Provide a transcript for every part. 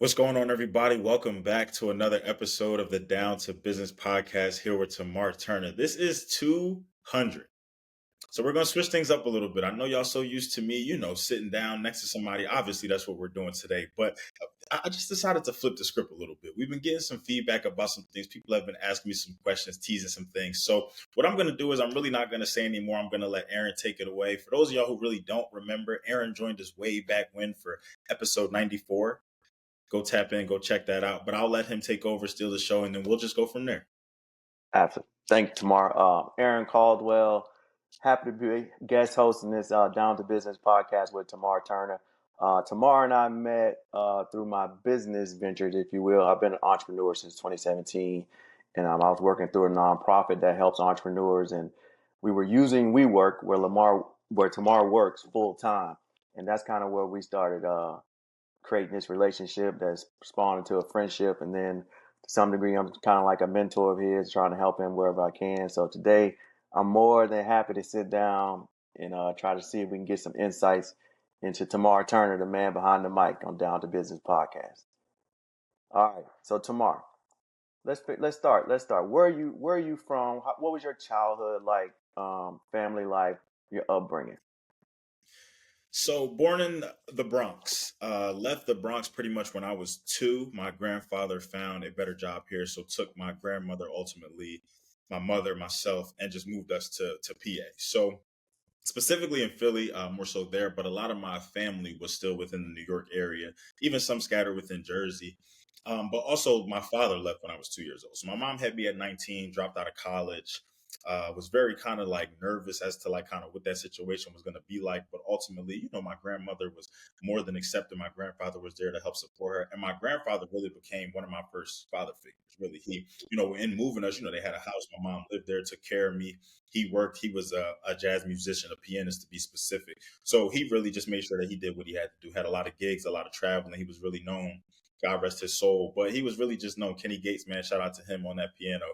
What's going on, everybody? Welcome back to another episode of the Down to Business podcast here with Tamar Turner. This is 200. So we're going to switch things up a little bit. I know y'all so used to me, sitting down next to somebody. Obviously, that's what we're doing today. But I just decided to flip the script a little bit. We've been getting some feedback about some things. People have been asking me some questions, teasing some things. So what I'm going to do is I'm really not going to say anymore. I'm going to let Aaron take it away. For those of y'all who really don't remember, Aaron joined us way back when for episode 94. Go tap in, go check that out. But I'll let him take over, steal the show, and then we'll just go from there. Absolutely. Thank you, Tamar. Aaron Caldwell, happy to be guest hosting this Down to Business podcast with Tamar Turner. Tamar and I met through my business ventures, if you will. I've been an entrepreneur since 2017, and I was working through a nonprofit that helps entrepreneurs. And we were using WeWork, where Tamar works full time, and that's kind of where we started creating this relationship that's spawned into a friendship. And then to some degree, I'm kind of like a mentor of his, trying to help him wherever I can. So today, I'm more than happy to sit down and try to see if we can get some insights into Tamar Turner, the man behind the mic on Down to Business podcast. All right, so Tamar, let's start. Let's start. Where are you from? What was your childhood like? Family life, your upbringing. So, born in the Bronx, left the Bronx pretty much when I was 2. My grandfather found a better job here, so took my grandmother, ultimately, my mother, myself, and just moved us to PA. So, specifically in Philly, more so there, but a lot of my family was still within the New York area, even some scattered within Jersey. But also, my father left when I was 2 years old. So my mom had me at 19, dropped out of college. Was very kind of like nervous as to like kind of what that situation was going to be like. But ultimately, my grandmother was more than accepting. My grandfather was there to help support her. And my grandfather really became one of my first father figures. Really, in moving us, they had a house. My mom lived there, took care of me. He worked. He was a jazz musician, a pianist to be specific. So he really just made sure that he did what he had to do. Had a lot of gigs, a lot of traveling. He was really known. God rest his soul. But he was really just known. Kenny Gates, man, shout out to him on that piano.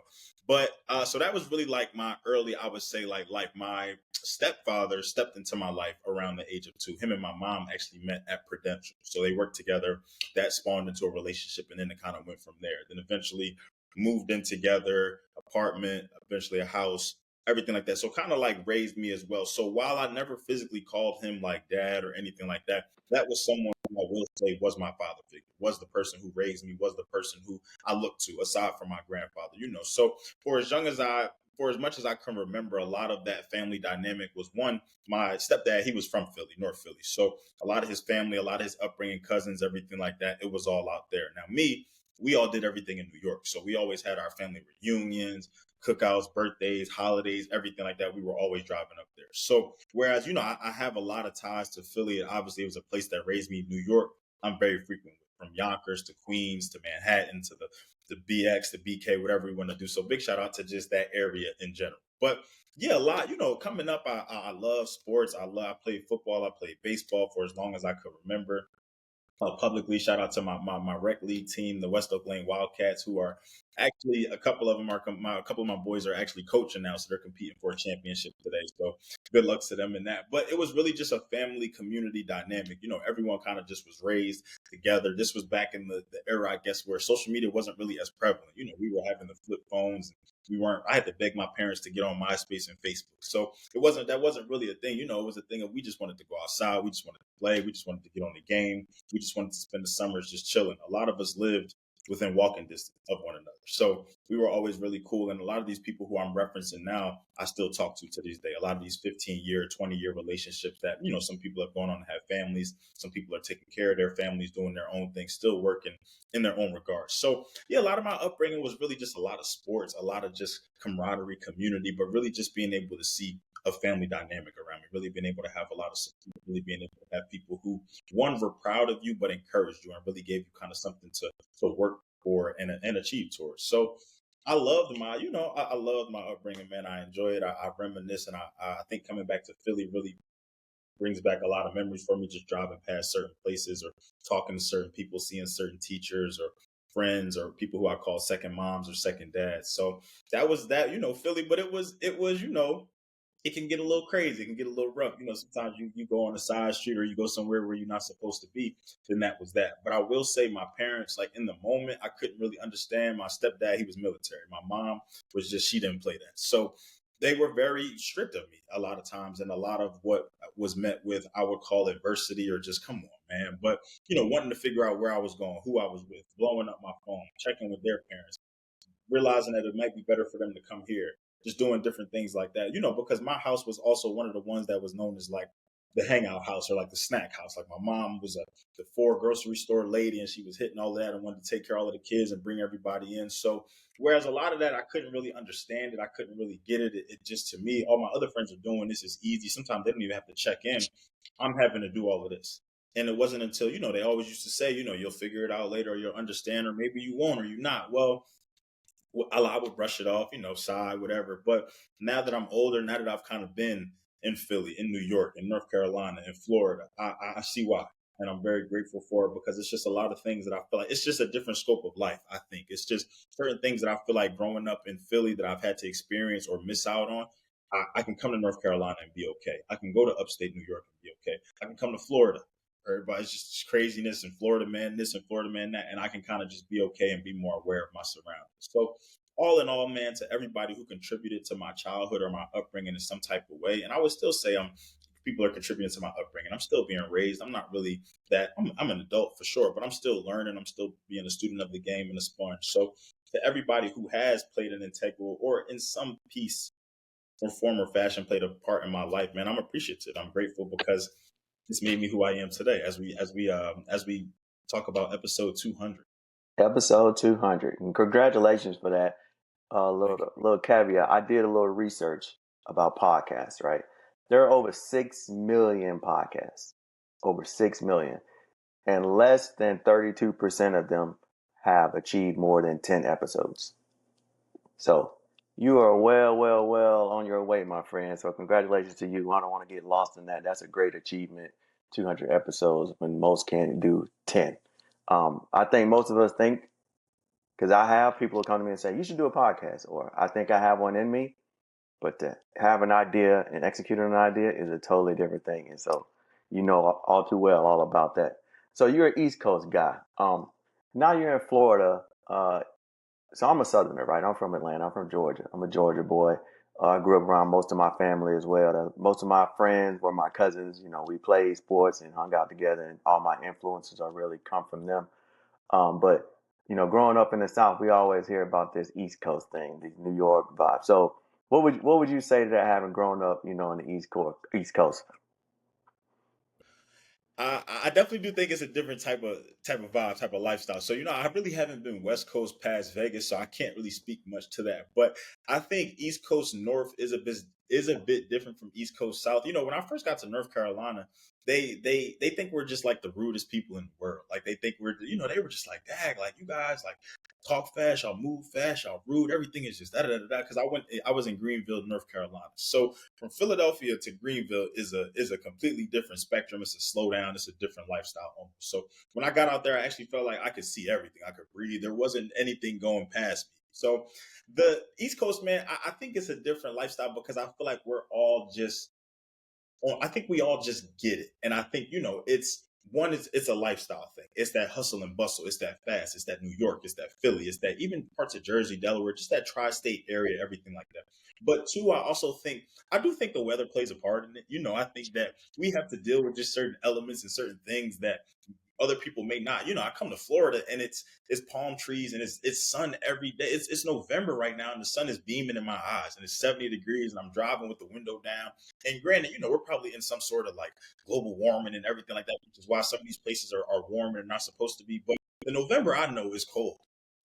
But so that was really like my early, I would say, like my stepfather stepped into my life around the age of 2. Him and my mom actually met at Prudential. So they worked together. That spawned into a relationship, and then it kind of went from there. Then eventually moved in together, apartment, eventually a house, everything like that. So kind of like raised me as well. So while I never physically called him like dad or anything like that, that was someone who I will say was my father figure, was the person who raised me, was the person who I looked to aside from my grandfather. So for as much as I can remember, a lot of that family dynamic was one, my stepdad, he was from Philly, North Philly. So a lot of his family, a lot of his upbringing, cousins, everything like that, it was all out there. Now, we all did everything in New York. So we always had our family reunions, cookouts, birthdays, holidays, everything like that. We were always driving up there. So whereas, I have a lot of ties to Philly. Obviously, it was a place that raised me. New York, I'm very frequent with, from Yonkers to Queens to Manhattan to the BX, the BK, whatever we want to do. So big shout out to just that area in general. But yeah, a lot, coming up, I love sports. I played football. I played baseball for as long as I could remember. Publicly, shout out to my rec league team, the West Oak Lane Wildcats, who are actually a couple of them are a couple of my boys are actually coaching now, so they're competing for a championship today. So good luck to them in that. But it was really just a family community dynamic. Everyone kind of just was raised together. This was back in the era, I guess, where social media wasn't really as prevalent. We were having the flip phones. We weren't. I had to beg my parents to get on MySpace and Facebook. So that wasn't really a thing. It was a thing of we just wanted to go outside. We just wanted to play. We just wanted to get on the game. We just wanted to spend the summers just chilling. A lot of us lived within walking distance of one another. So we were always really cool. And a lot of these people who I'm referencing now, I still talk to this day. A lot of these 15-year, 20-year relationships that, some people have gone on to have families. Some people are taking care of their families, doing their own thing, still working in their own regards. So yeah, a lot of my upbringing was really just a lot of sports, a lot of just camaraderie, community, but really just being able to see a family dynamic around me, really being able to have a lot of support, really being able to have people who, one, were proud of you, but encouraged you and really gave you kind of something to work for and achieve towards. So I loved I loved my upbringing, man. I enjoy it. I reminisce, and I think coming back to Philly really brings back a lot of memories for me, just driving past certain places or talking to certain people, seeing certain teachers or friends or people who I call second moms or second dads. So that was that, Philly, but it was, it can get a little crazy. It can get a little rough. Sometimes you go on a side street or you go somewhere where you're not supposed to be. Then that was that. But I will say my parents, like in the moment, I couldn't really understand. My stepdad, he was military. My mom was just, she didn't play that. So they were very strict of me a lot of times. And a lot of what was met with, I would call adversity or just come on, man. But, wanting to figure out where I was going, who I was with, blowing up my phone, checking with their parents, realizing that it might be better for them to come here, just doing different things like that. Because my house was also one of the ones that was known as like the hangout house or like the snack house. Like my mom was the 4 grocery store lady, and she was hitting all of that and wanted to take care of all of the kids and bring everybody in. So whereas a lot of that I couldn't really understand it, I couldn't really get it. It just, to me, all my other friends are doing this is easy. Sometimes they don't even have to check in. I'm having to do all of this. And it wasn't until, they always used to say, you'll figure it out later, or you'll understand, or maybe you won't, or you not. Well, I would brush it off, sigh, whatever. But now that I'm older, now that I've kind of been in Philly, in New York, in North Carolina, in Florida, I see why. And I'm very grateful for it, because it's just a lot of things that I feel like it's just a different scope of life. I think it's just certain things that I feel like growing up in Philly that I've had to experience or miss out on. I can come to North Carolina and be okay. I can go to upstate New York and be okay. I can come to Florida. Everybody's just craziness and Florida man this and Florida man that, and I can kind of just be okay and be more aware of my surroundings. So all in all, man, to everybody who contributed to my childhood or my upbringing in some type of way, and I would still say people are contributing to my upbringing. I'm still being raised. I'm not really that. I'm an adult for sure, but I'm still learning. I'm still being a student of the game and a sponge. So to everybody who has played an integral or in some piece or form or fashion played a part in my life, man, I'm appreciative. I'm grateful, because it's made me who I am today. As we talk about episode 200. Episode 200. And congratulations for that. Thank you. Little caveat. I did a little research about podcasts, right? There are over 6 million podcasts, over 6 million, and less than 32% of them have achieved more than 10 episodes. So you are well on your way, my friend. So congratulations to you. I don't want to get lost in that. That's a great achievement. 200 episodes when most can't do 10. I think most of us think, because I have people come to me and say, you should do a podcast, or I think I have one in me. But to have an idea and execute on an idea is a totally different thing. And so you know all too well all about that. So you're an East Coast guy. Now you're in Florida. So I'm a Southerner, right? I'm from Atlanta. I'm from Georgia. I'm a Georgia boy. I grew up around most of my family as well. Most of my friends were my cousins. We played sports and hung out together, and all my influences are really come from them. But growing up in the South, we always hear about this East Coast thing, this New York vibe. So what would you say to that, having grown up, in the East Coast? I definitely do think it's a different type of vibe, type of lifestyle. So I really haven't been West Coast past Vegas, so I can't really speak much to that. But I think East Coast North is a bit different from East Coast South. When I first got to North Carolina, they think we're just like the rudest people in the world. Like they think they were just like, dang, like you guys like talk fast, y'all move fast, y'all rude. Everything is just da da da da. Because I was in Greenville, North Carolina. So from Philadelphia to Greenville is a completely different spectrum. It's a slowdown. It's a different lifestyle almost. So when I got out there, I actually felt like I could see everything. I could breathe. There wasn't anything going past me. So the East Coast, man, I think it's a different lifestyle, because I feel like I think we all just get it. And I think, it's a lifestyle thing. It's that hustle and bustle. It's that fast. It's that New York. It's that Philly. It's that even parts of Jersey, Delaware, just that tri-state area, everything like that. But two, I do think the weather plays a part in it. I think that we have to deal with just certain elements and certain things that other people may not. I come to Florida and it's palm trees and it's sun every day. It's November right now and the sun is beaming in my eyes and it's 70 degrees and I'm driving with the window down. And granted, we're probably in some sort of like global warming and everything like that, which is why some of these places are warmer and not supposed to be. But the November I know is cold.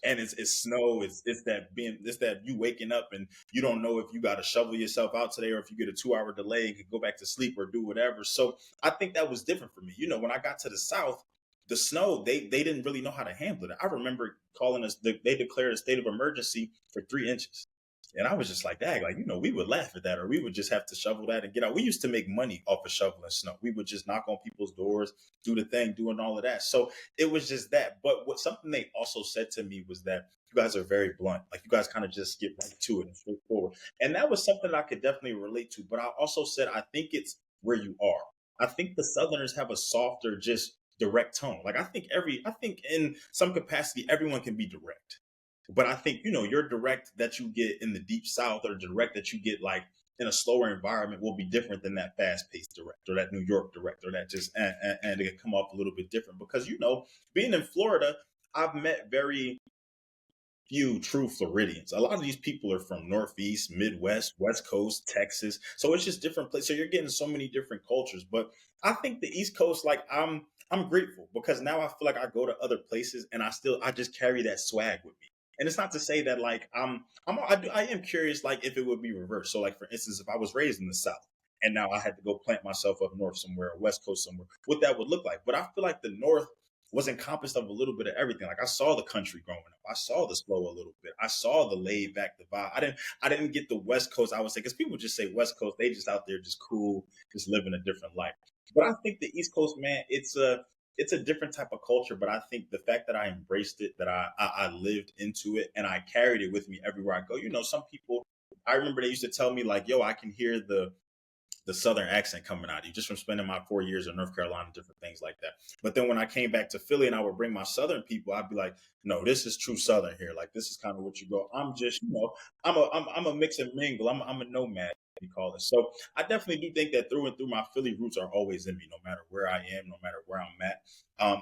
And it's snow. It's that you waking up and you don't know if you got to shovel yourself out today or if you get a 2 hour delay and can go back to sleep or do whatever. So I think that was different for me. When I got to the South, the snow, they didn't really know how to handle it. I remember calling us, they declared a state of emergency for 3 inches. And I was just like, dang, like, we would laugh at that, or we would just have to shovel that and get out. We used to make money off of shoveling snow. We would just knock on people's doors, do the thing, doing all of that. So it was just that. But what something they also said to me was that you guys are very blunt. Like, you guys kind of just get right to it and straightforward. And that was something I could definitely relate to. But I also said, I think it's where you are. I think the Southerners have a softer, just direct tone. Like, I think in some capacity, everyone can be direct. But I think, your direct that you get in the deep South, or direct that you get like in a slower environment, will be different than that fast paced direct, or that New York direct, or that just, and it can come off a little bit different because, being in Florida, I've met very few true Floridians. A lot of these people are from Northeast, Midwest, West Coast, Texas. So it's just different places. So you're getting so many different cultures. But I think the East Coast, like, I'm grateful because now I feel like I go to other places and I just carry that swag with me. And it's not to say that, like, I am curious, like, if it would be reversed. So, like, for instance, if I was raised in the South and now I had to go plant myself up north somewhere, or West Coast somewhere, what that would look like. But I feel like the North was encompassed of a little bit of everything. Like, I saw the country growing up. I saw the slow a little bit. I saw the laid back, the vibe. I didn't get the West Coast, I would say, because people just say West Coast, they just out there just cool, just living a different life. But I think the East Coast, man, it's a different type of culture. But I think the fact that I embraced it, that I lived into it, and I carried it with me everywhere I go. Some people, I remember they used to tell me, like, yo, I can hear the Southern accent coming out of you just from spending my 4 years in North Carolina, different things like that. But then when I came back to Philly and I would bring my Southern people, I'd be like, no, this is true Southern here. Like, this is kind of what you go. I'm just, I'm a mix and mingle. I'm a nomad, we call it. So I definitely do think that through and through, my Philly roots are always in me, no matter where I am, no matter where I'm at.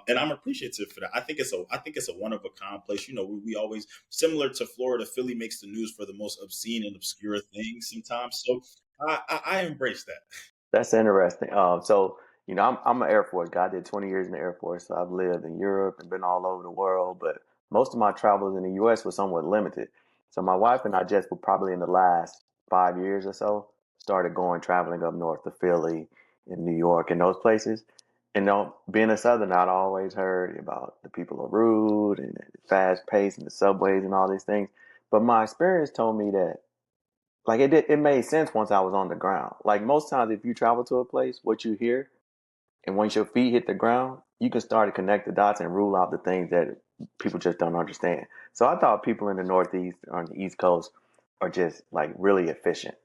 And I'm appreciative for that. I think it's a one of a kind place. We always, similar to Florida, Philly makes the news for the most obscene and obscure things sometimes. So I embrace that. That's interesting. I'm an Air Force guy. I did 20 years in the Air Force. So I've lived in Europe and been all over the world, but most of my travels in the U.S. was somewhat limited. So my wife and I just were probably in the last 5 years or so started going traveling up north to Philly and New York and those places. And being a Southerner, I'd always heard about the people are rude and fast paced and the subways and all these things. But my experience told me that like it made sense once I was on the ground. Like most times if you travel to a place, what you hear and once your feet hit the ground, you can start to connect the dots and rule out the things that people just don't understand. So I thought people in the Northeast or on the East Coast are just like really efficient.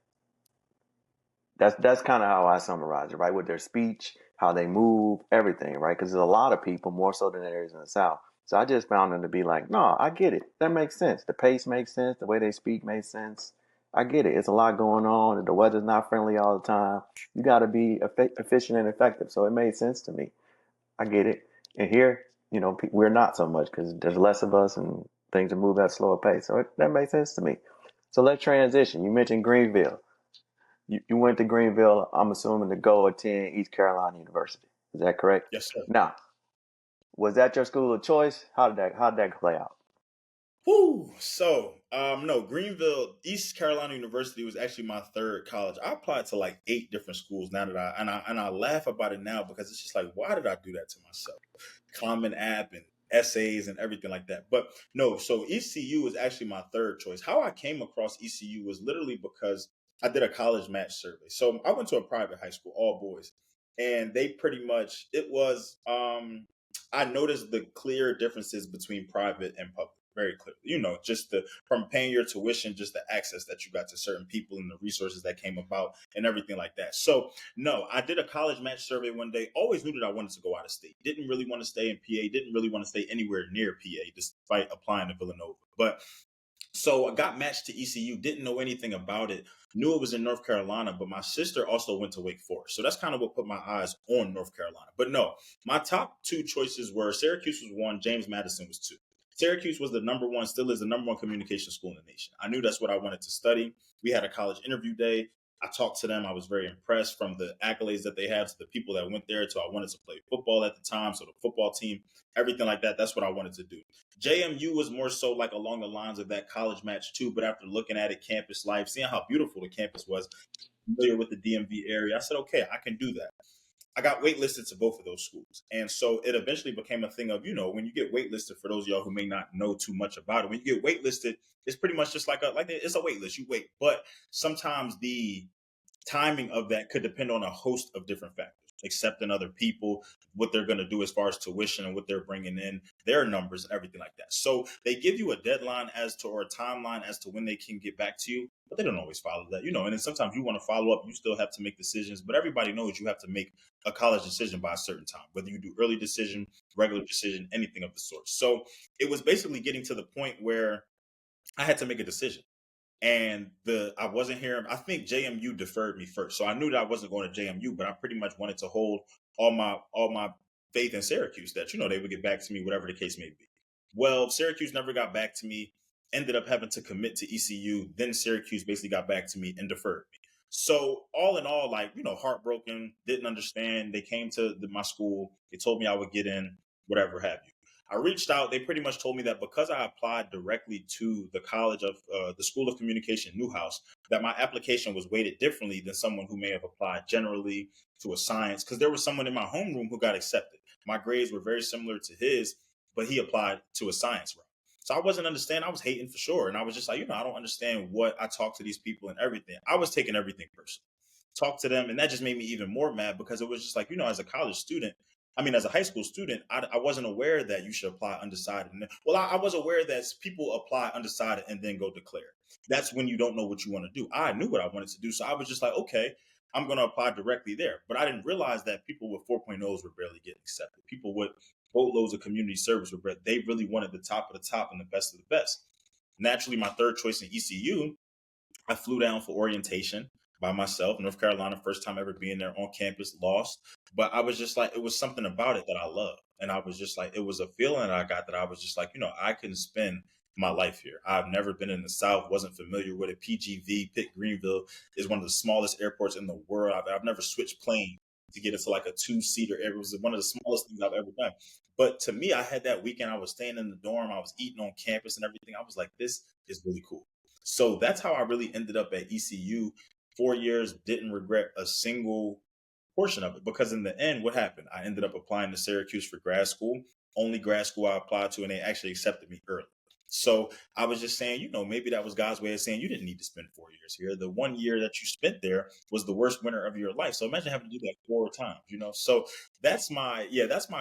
That's kind of how I summarize it, right? With their speech, how they move, everything, right? Because there's a lot of people more so than there is in the South. So I just found them to be like, no, I get it. That makes sense. The pace makes sense. The way they speak makes sense. I get it. It's a lot going on, and the weather's not friendly all the time. You got to be efficient and effective. So it made sense to me. I get it. And here, we're not so much because there's less of us and things are moving at a slower pace. So that made sense to me. So let's transition. You mentioned Greenville. You went to Greenville, I'm assuming, to go attend East Carolina University. Is that correct? Yes, sir. Now, was that your school of choice? How did that play out? Whew. So, no, Greenville, East Carolina University was actually my third college. I applied to like 8 different schools now that I laugh about it now because it's just like, why did I do that to myself? Common App and essays and everything like that. But no, so ECU was actually my third choice. How I came across ECU was literally because I did a college match survey. So I went to a private high school, all boys, and they pretty much, it was, I noticed the clear differences between private and public very clearly. Just from paying your tuition, just the access that you got to certain people and the resources that came about and everything like that. So no, I did a college match survey one day. Always knew that I wanted to go out of state. Didn't really want to stay in PA. Didn't really want to stay anywhere near PA, despite applying to Villanova. But so I got matched to ECU, didn't know anything about it, knew it was in North Carolina, but my sister also went to Wake Forest. So that's kind of what put my eyes on North Carolina. But no, my top 2 choices were Syracuse was 1, James Madison was 2. Syracuse was the number 1, still is the number 1 communication school in the nation. I knew that's what I wanted to study. We had a college interview day. I talked to them. I was very impressed from the accolades that they have to the people that went there. So I wanted to play football at the time. So the football team, everything like that. That's what I wanted to do. JMU was more so like along the lines of that college match too. But after looking at it, campus life, seeing how beautiful the campus was, familiar with the DMV area, I said, okay, I can do that. I got waitlisted to both of those schools. And so it eventually became a thing of, when you get waitlisted, for those of y'all who may not know too much about it, when you get waitlisted, it's pretty much just it's a wait list. You wait. But sometimes the timing of that could depend on a host of different factors, accepting other people, what they're going to do as far as tuition and what they're bringing in, their numbers and everything like that. So they give you a deadline or a timeline as to when they can get back to you, but they don't always follow that, and then sometimes you want to follow up, you still have to make decisions, but everybody knows you have to make a college decision by a certain time, whether you do early decision, regular decision, anything of the sort. So it was basically getting to the point where I had to make a decision. And I wasn't hearing. I think JMU deferred me first, so I knew that I wasn't going to JMU. But I pretty much wanted to hold all my faith in Syracuse that they would get back to me, whatever the case may be. Well, Syracuse never got back to me. Ended up having to commit to ECU. Then Syracuse basically got back to me and deferred me. So all in all, heartbroken, didn't understand. They came to my school. They told me I would get in, whatever have you. I reached out. They pretty much told me that because I applied directly to the College of the School of Communication, Newhouse, that my application was weighted differently than someone who may have applied generally to a science. Because there was someone in my homeroom who got accepted. My grades were very similar to his, but he applied to a science route. So I wasn't understanding. I was hating for sure. And I was just like, I don't understand what I talk to these people and everything. I was taking everything personal. Talk to them. And that just made me even more mad because it was just like, as a college student, as a high school student, I wasn't aware that you should apply undecided. Well, I was aware that people apply undecided and then go declare. That's when you don't know what you want to do. I knew what I wanted to do. So I was just like, okay, I'm going to apply directly there. But I didn't realize that people with 4.0s were barely getting accepted. People with boatloads of community service they really wanted the top of the top and the best of the best. Naturally, my third choice in ECU, I flew down for orientation by myself, North Carolina, first time ever being there on campus, lost. But I was just like, it was something about it that I loved. And I was just like, it was a feeling that I got that I was just like, I can spend my life here. I've never been in the South, wasn't familiar with it. PGV, Pitt Greenville is one of the smallest airports in the world. I've never switched planes to get into like a two-seater. It was one of the smallest things I've ever done. But to me, I had that weekend, I was staying in the dorm, I was eating on campus and everything. I was like, this is really cool. So that's how I really ended up at ECU. 4 years, didn't regret a single portion of it, because in the end, what happened? I ended up applying to Syracuse for grad school, only grad school I applied to, and they actually accepted me early. So I was just saying, maybe that was God's way of saying you didn't need to spend 4 years here. The 1 year that you spent there was the worst winter of your life. So imagine having to do that 4 times, So that's my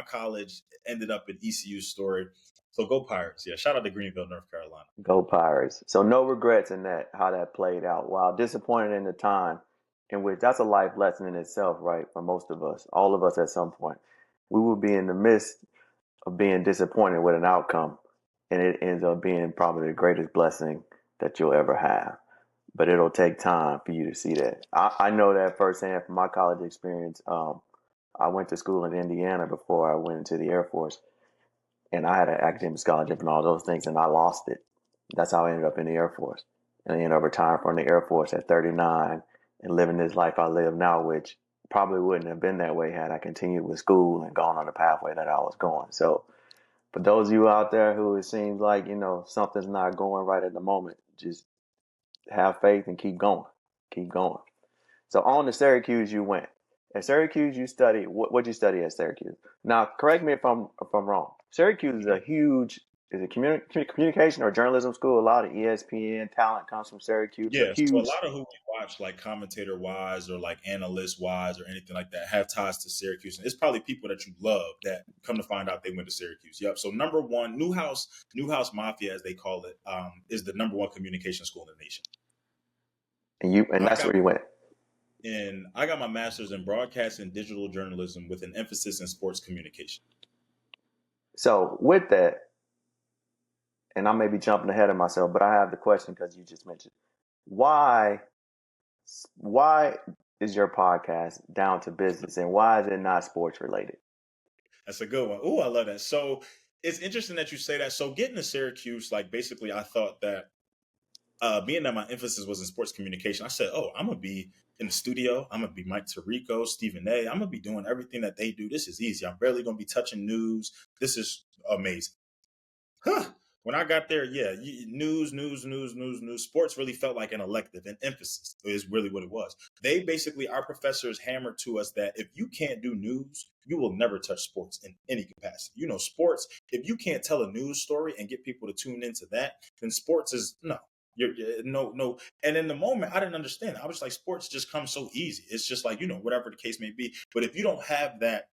college ended up in ECU story. So go Pirates. Yeah. Shout out to Greenville, North Carolina. Go Pirates. So no regrets in that, how that played out. While disappointed in the time, in which that's a life lesson in itself, right? For most of us, all of us at some point, we will be in the midst of being disappointed with an outcome, and it ends up being probably the greatest blessing that you'll ever have. But it'll take time for you to see that. I know that firsthand from my college experience. I went to school in Indiana before I went into the Air Force, and I had an academic scholarship and all those things, and I lost it. That's how I ended up in the Air Force. And I ended up retiring from the Air Force at 39 and living this life I live now, which probably wouldn't have been that way had I continued with school and gone on the pathway that I was going. So for those of you out there who it seems like, something's not going right at the moment, just have faith and keep going. Keep going. So on to Syracuse you went. At Syracuse you studied, what'd you study at Syracuse? Now, correct me if I'm wrong. Syracuse is a huge, is it communication or journalism school? A lot of ESPN talent comes from Syracuse. Yeah, so a Huge. lot of who we watch, like commentator wise or like analyst wise or anything like that, have ties to Syracuse. And it's probably people that you love that come to find out they went to Syracuse. Yep. So number one, Newhouse Mafia, as they call it, is the number one communication school in the nation. And that's where you went. And I got my master's in broadcast and digital journalism with an emphasis in sports communication. So with that, and I may be jumping ahead of myself, but I have the question because you just mentioned why is your podcast Down to Business, and why is it not sports related? That's a good one. Oh, I love that. So it's interesting that you say that. So getting to Syracuse, like basically I thought that being that my emphasis was in sports communication, I said, oh, I'm going to be in the studio. I'm going to be Mike Tirico, Stephen A. I'm going to be doing everything that they do. This is easy. I'm barely going to be touching news. This is amazing. Huh. When I got there, yeah, news. Sports really felt like an elective, an emphasis is really what it was. They basically, our professors hammered to us that if you can't do news, you will never touch sports in any capacity. You know, sports, if you can't tell a news story and get people to tune into that, then sports is no. No. And in the moment, I didn't understand. I was like, sports just comes so easy. It's just like, whatever the case may be. But if you don't have that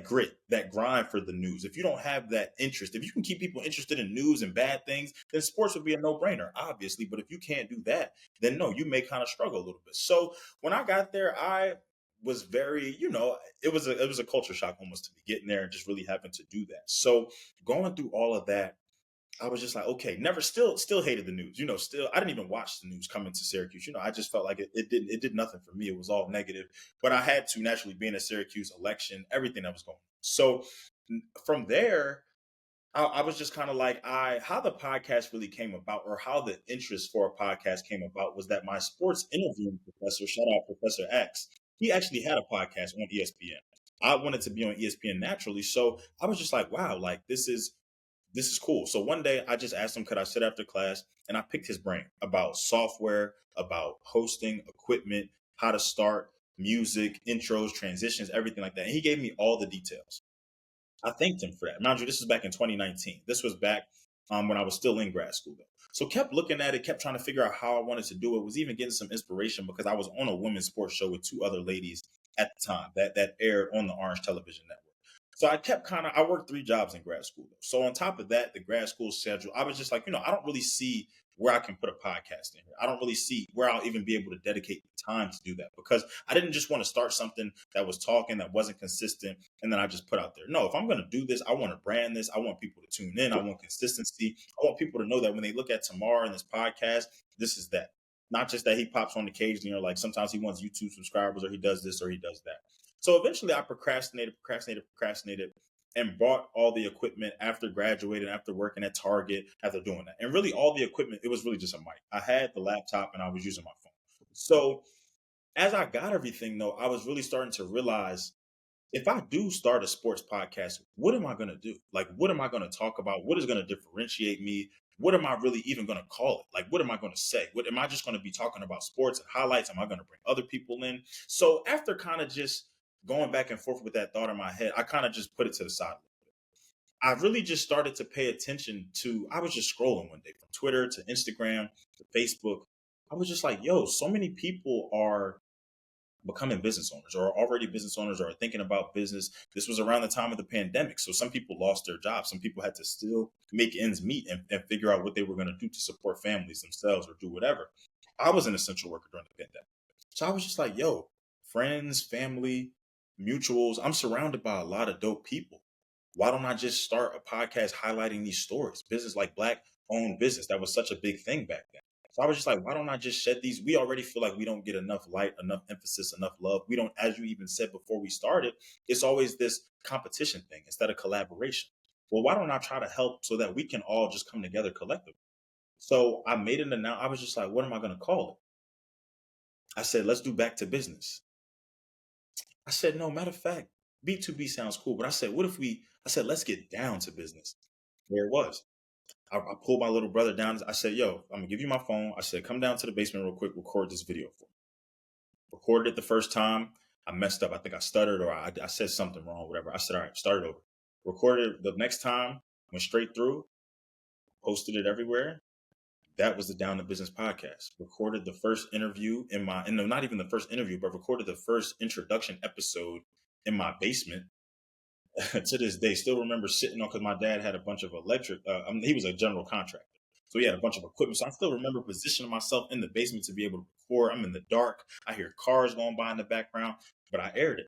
grit, that grind for the news, if you don't have that interest, if you can keep people interested in news and bad things, then sports would be a no-brainer, obviously. But if you can't do that, then no, you may kind of struggle a little bit. So when I got there, I was very, it was a culture shock almost to be getting there and just really having to do that. So going through all of that, I was just like, okay, never, still hated the news. Still, I didn't even watch the news coming to Syracuse. I just felt like it did nothing for me. It was all negative, but I had to naturally being a Syracuse election, everything that was going on. So from there, I was just kind of like, how the podcast really came about, or how the interest for a podcast came about, was that my sports interviewing professor, shout out Professor X, he actually had a podcast on ESPN. I wanted to be on ESPN naturally, so I was just like, wow, like this is cool. So one day I just asked him, could I sit after class? And I picked his brain about software, about hosting, equipment, how to start, music, intros, transitions, everything like that. And he gave me all the details. I thanked him for that. Mind you, this is back in 2019. This was back when I was still in grad school, though. So kept looking at it, kept trying to figure out how I wanted to do it. Was even getting some inspiration because I was on a women's sports show with two other ladies at the time that aired on the Orange Television Network. So I worked 3 jobs in grad school. Though. So on top of that, the grad school schedule, I was just like, I don't really see where I can put a podcast in here. I don't really see where I'll even be able to dedicate the time to do that, because I didn't just want to start something that was talking, that wasn't consistent, and then I just put out there. No, if I'm going to do this, I want to brand this. I want people to tune in. I want consistency. I want people to know that when they look at Tamar and this podcast, this is that. Not just that he pops on occasionally, or like sometimes he wants YouTube subscribers, or he does this or he does that. So eventually I procrastinated, and bought all the equipment after graduating, after working at Target, after doing that. And really all the equipment, it was really just a mic. I had the laptop and I was using my phone. So as I got everything though, I was really starting to realize, if I do start a sports podcast, what am I going to do? Like, what am I going to talk about? What is going to differentiate me? What am I really even going to call it? Like, what am I going to say? What am I just going to be talking about sports and highlights? Am I going to bring other people in? So after kind of just going back and forth with that thought in my head, I kind of just put it to the side. I really just started to pay attention to, I was just scrolling one day from Twitter to Instagram to Facebook. I was just like, yo, so many people are becoming business owners, or already business owners, or are thinking about business. This was around the time of the pandemic. So some people lost their jobs. Some people had to still make ends meet and figure out what they were going to do to support families themselves or do whatever. I was an essential worker during the pandemic. So I was just like, yo, friends, family, mutuals, I'm surrounded by a lot of dope people. Why don't I just start a podcast highlighting these stories? Business, like Black owned business. That was such a big thing back then. So I was just like, why don't I just shed these? We already feel like we don't get enough light, enough emphasis, enough love. We don't, as you even said before we started, it's always this competition thing instead of collaboration. Well, why don't I try to help so that we can all just come together collectively? So I made an announcement. I was just like, what am I going to call it? I said, let's do back to business. I said, no, matter of fact, B2B sounds cool. But I said, I said, let's get down to business. There it was. I pulled my little brother down. I said, yo, I'm going to give you my phone. I said, come down to the basement real quick, record this video for me. Recorded it the first time. I messed up. I think I stuttered, or I said something wrong, whatever. I said, all right, start it over. Recorded it the next time, went straight through, posted it everywhere. That was the Down to Business podcast. Recorded the first interview not even the first interview, but recorded the first introduction episode in my basement. To this day, still remember sitting on, because my dad had a bunch of electric, he was a general contractor. So he had a bunch of equipment. So I still remember positioning myself in the basement to be able to record. I'm in the dark. I hear cars going by in the background, but I aired it.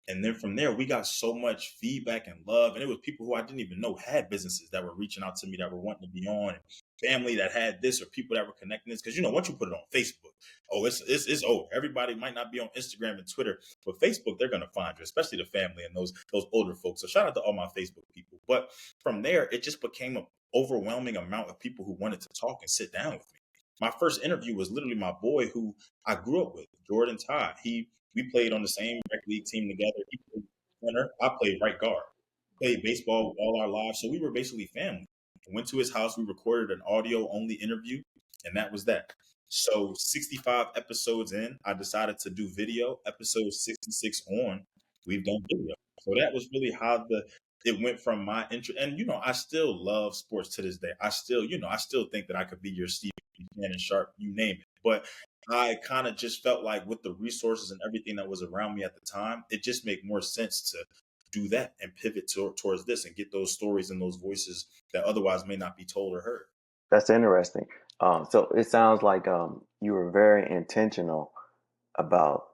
And then from there, we got so much feedback and love. And it was people who I didn't even know had businesses that were reaching out to me, that were wanting to be on, and family that had this, or people that were connecting this. Because, once you put it on Facebook, it's over. Everybody might not be on Instagram and Twitter, but Facebook, they're going to find you, especially the family and those older folks. So shout out to all my Facebook people. But from there, it just became an overwhelming amount of people who wanted to talk and sit down with me. My first interview was literally my boy who I grew up with, Jordan Todd. We played on the same rec league team together. He played center. I played right guard. Played baseball all our lives. So we were basically family. Went to his house. We recorded an audio only interview, and that was that. So 65 episodes in, I decided to do video. Episode 66 on, we've done video. So that was really how it went from my interest. And I still love sports to this day. I still think that I could be your Steve Shannon Sharp, you name it. But I kind of just felt like with the resources and everything that was around me at the time, it just made more sense to do that and pivot towards this and get those stories and those voices that otherwise may not be told or heard. That's interesting. So it sounds like you were very intentional about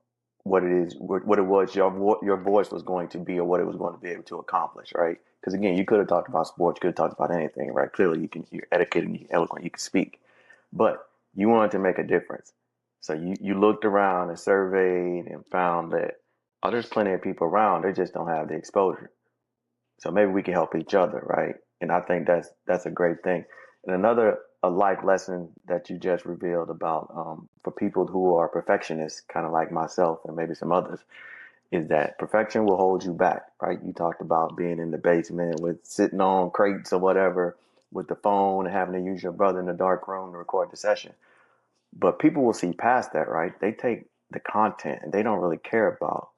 what it is, what it was your voice was going to be, or what it was going to be able to accomplish, right? Because again, you could have talked about sports, you could have talked about anything, right? Clearly, you're educated, you're eloquent, you can speak, but you wanted to make a difference. So you looked around and surveyed and found that there's plenty of people around, they just don't have the exposure. So maybe we can help each other, right? And I think that's a great thing. And another a life lesson that you just revealed about for people who are perfectionists, kind of like myself and maybe some others, is that perfection will hold you back, right? You talked about being in the basement with sitting on crates or whatever with the phone and having to use your brother in the dark room to record the session. But people will see past that, right? They take the content and they don't really care about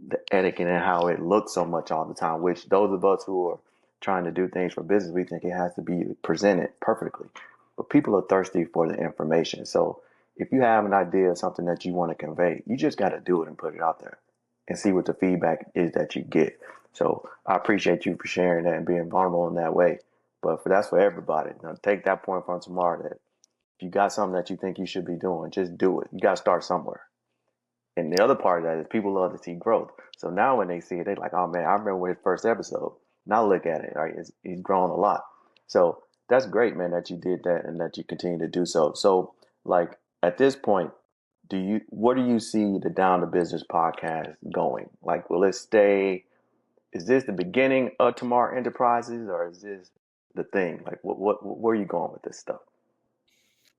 the etiquette and how it looks so much all the time, which those of us who are trying to do things for business, we think it has to be presented perfectly. But people are thirsty for the information. So if you have an idea of something that you want to convey, you just got to do it and put it out there and see what the feedback is that you get. So I appreciate you for sharing that and being vulnerable in that way. But that's for everybody. Now take that point from tomorrow that if you got something that you think you should be doing, just do it. You got to start somewhere. And the other part of that is people love to see growth. So now when they see it, they're like, oh man, I remember his first episode. Now look at it, right? He's grown a lot. So that's great, man, that you did that and that you continue to do so. So like at this point, where do you see the Down to Business podcast going? Like, will it stay? Is this the beginning of Tamar Enterprises or is this the thing? Like where are you going with this stuff?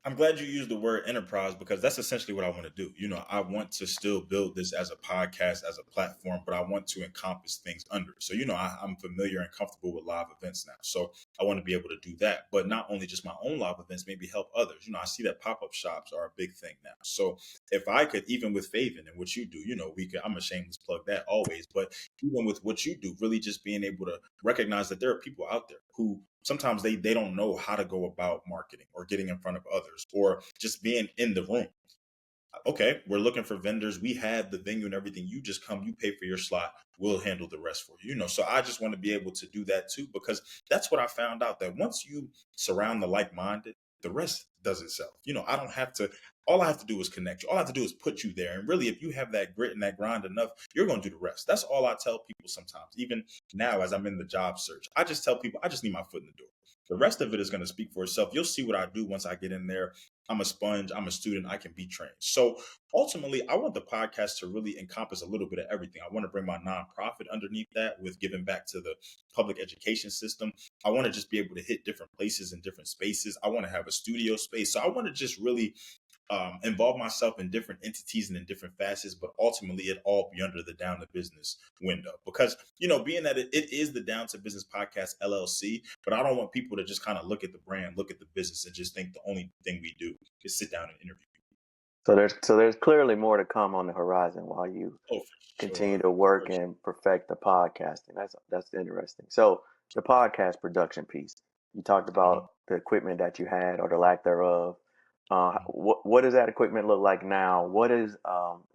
I'm glad you used the word enterprise because that's essentially what I want to do. I want to still build this as a podcast, as a platform, but I want to encompass things under it. So, I'm familiar and comfortable with live events now. So I want to be able to do that, but not only just my own live events, maybe help others. I see that pop-up shops are a big thing now. So if I could, even with Faven and what you do, I'm a shameless plug that always, but even with what you do, really just being able to recognize that there are people out there who sometimes they don't know how to go about marketing or getting in front of others or just being in the room. Okay, we're looking for vendors. We have the venue and everything. You just come, you pay for your slot. We'll handle the rest for you. So I just want to be able to do that too, because that's what I found out, that once you surround the like-minded, the rest does itself. I don't have to, all I have to do is connect you. All I have to do is put you there. And really, if you have that grit and that grind enough, you're going to do the rest. That's all I tell people sometimes. Even now, as I'm in the job search, I just tell people, I just need my foot in the door. The rest of it is going to speak for itself. You'll see what I do once I get in there. I'm a sponge. I'm a student. I can be trained. So ultimately, I want the podcast to really encompass a little bit of everything. I want to bring my nonprofit underneath that with giving back to the public education system. I want to just be able to hit different places and different spaces. I want to have a studio space. So I want to just really involve myself in different entities and in different facets, but ultimately it all be under the Down to Business window. Because, being that it is the Down to Business Podcast LLC, but I don't want people to just kind of look at the brand, look at the business, and just think the only thing we do is sit down and interview. So there's clearly more to come on the horizon while you Oh, for continue sure. to work For sure. and perfect the podcasting. That's interesting. So the podcast production piece, you talked Mhm. about the equipment that you had or the lack thereof. What does that equipment look like now? What does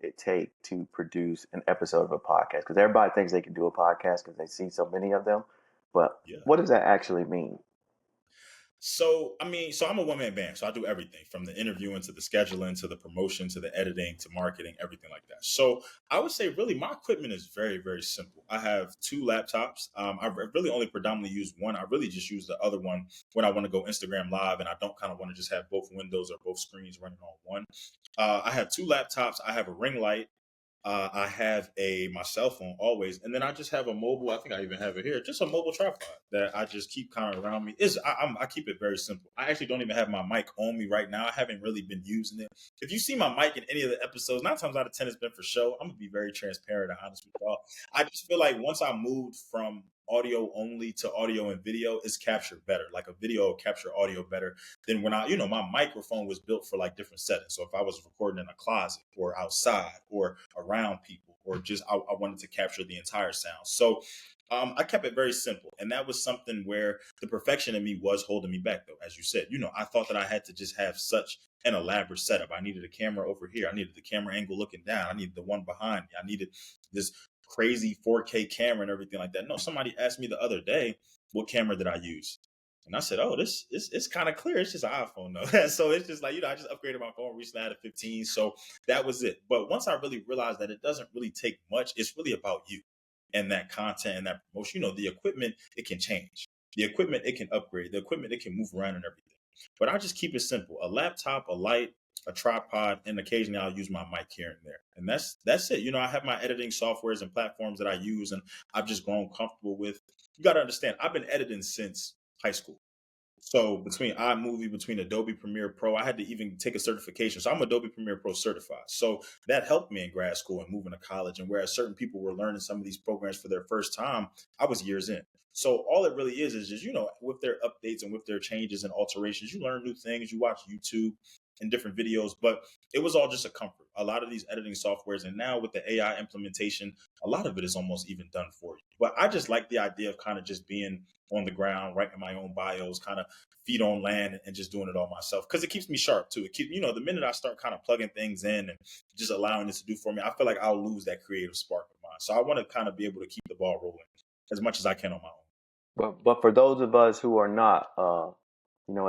it take to produce an episode of a podcast? Because everybody thinks they can do a podcast because they see so many of them, but Yeah. what does that actually mean? So, I'm a one-man band. So I do everything from the interviewing to the scheduling to the promotion to the editing to marketing, everything like that. So I would say really my equipment is very, very simple. I have two laptops. I really only predominantly use one. I really just use the other one when I want to go Instagram live and I don't kind of want to just have both windows or both screens running on one. I have two laptops. I have a ring light. I have my cell phone always, and then I just have a mobile. I think I even have it here, just a mobile tripod that I just keep kind of around me. I keep it very simple. I actually don't even have my mic on me right now. I haven't really been using it. If you see my mic in any of the episodes, 9 times out of 10 it's been for show. I'm gonna be very transparent and honest with y'all. I just feel like once I moved from audio only to audio and video is captured better. Like a video will capture audio better than when my microphone was built for like different settings. So if I was recording in a closet or outside or around people or just I wanted to capture the entire sound. So I kept it very simple. And that was something where the perfection in me was holding me back, though. As you said, I thought that I had to just have such an elaborate setup. I needed a camera over here. I needed the camera angle looking down. I needed the one behind me. I needed this crazy 4K camera and everything like that. No, somebody asked me the other day, what camera did I use? And I said, oh, this it's kind of clear. It's just an iPhone, though. So it's just like, I just upgraded my phone recently. I had a 15. So that was it. But once I really realized that it doesn't really take much, it's really about you and that content and that promotion. The equipment, it can change. The equipment, it can upgrade. The equipment, it can move around and everything. But I just keep it simple: a laptop, a light, a tripod, and occasionally I'll use my mic here and there. And that's it. I have my editing softwares and platforms that I use, and I've just grown comfortable with. You got to understand, I've been editing since high school. So between iMovie, between Adobe Premiere Pro, I had to even take a certification. So I'm Adobe Premiere Pro certified. So that helped me in grad school and moving to college. And whereas certain people were learning some of these programs for their first time, I was years in. So all it really is just, with their updates and with their changes and alterations, you learn new things, you watch YouTube and different videos, but it was all just a comfort. A lot of these editing softwares, and now with the AI implementation, a lot of it is almost even done for you. But I just like the idea of kind of just being on the ground, writing my own bios, kind of feet on land and just doing it all myself, because it keeps me sharp too. It keep the minute I start kind of plugging things in and just allowing it to do for me, I feel like I'll lose that creative spark of mine. So I want to kind of be able to keep the ball rolling as much as I can on my own. But for those of us who are not,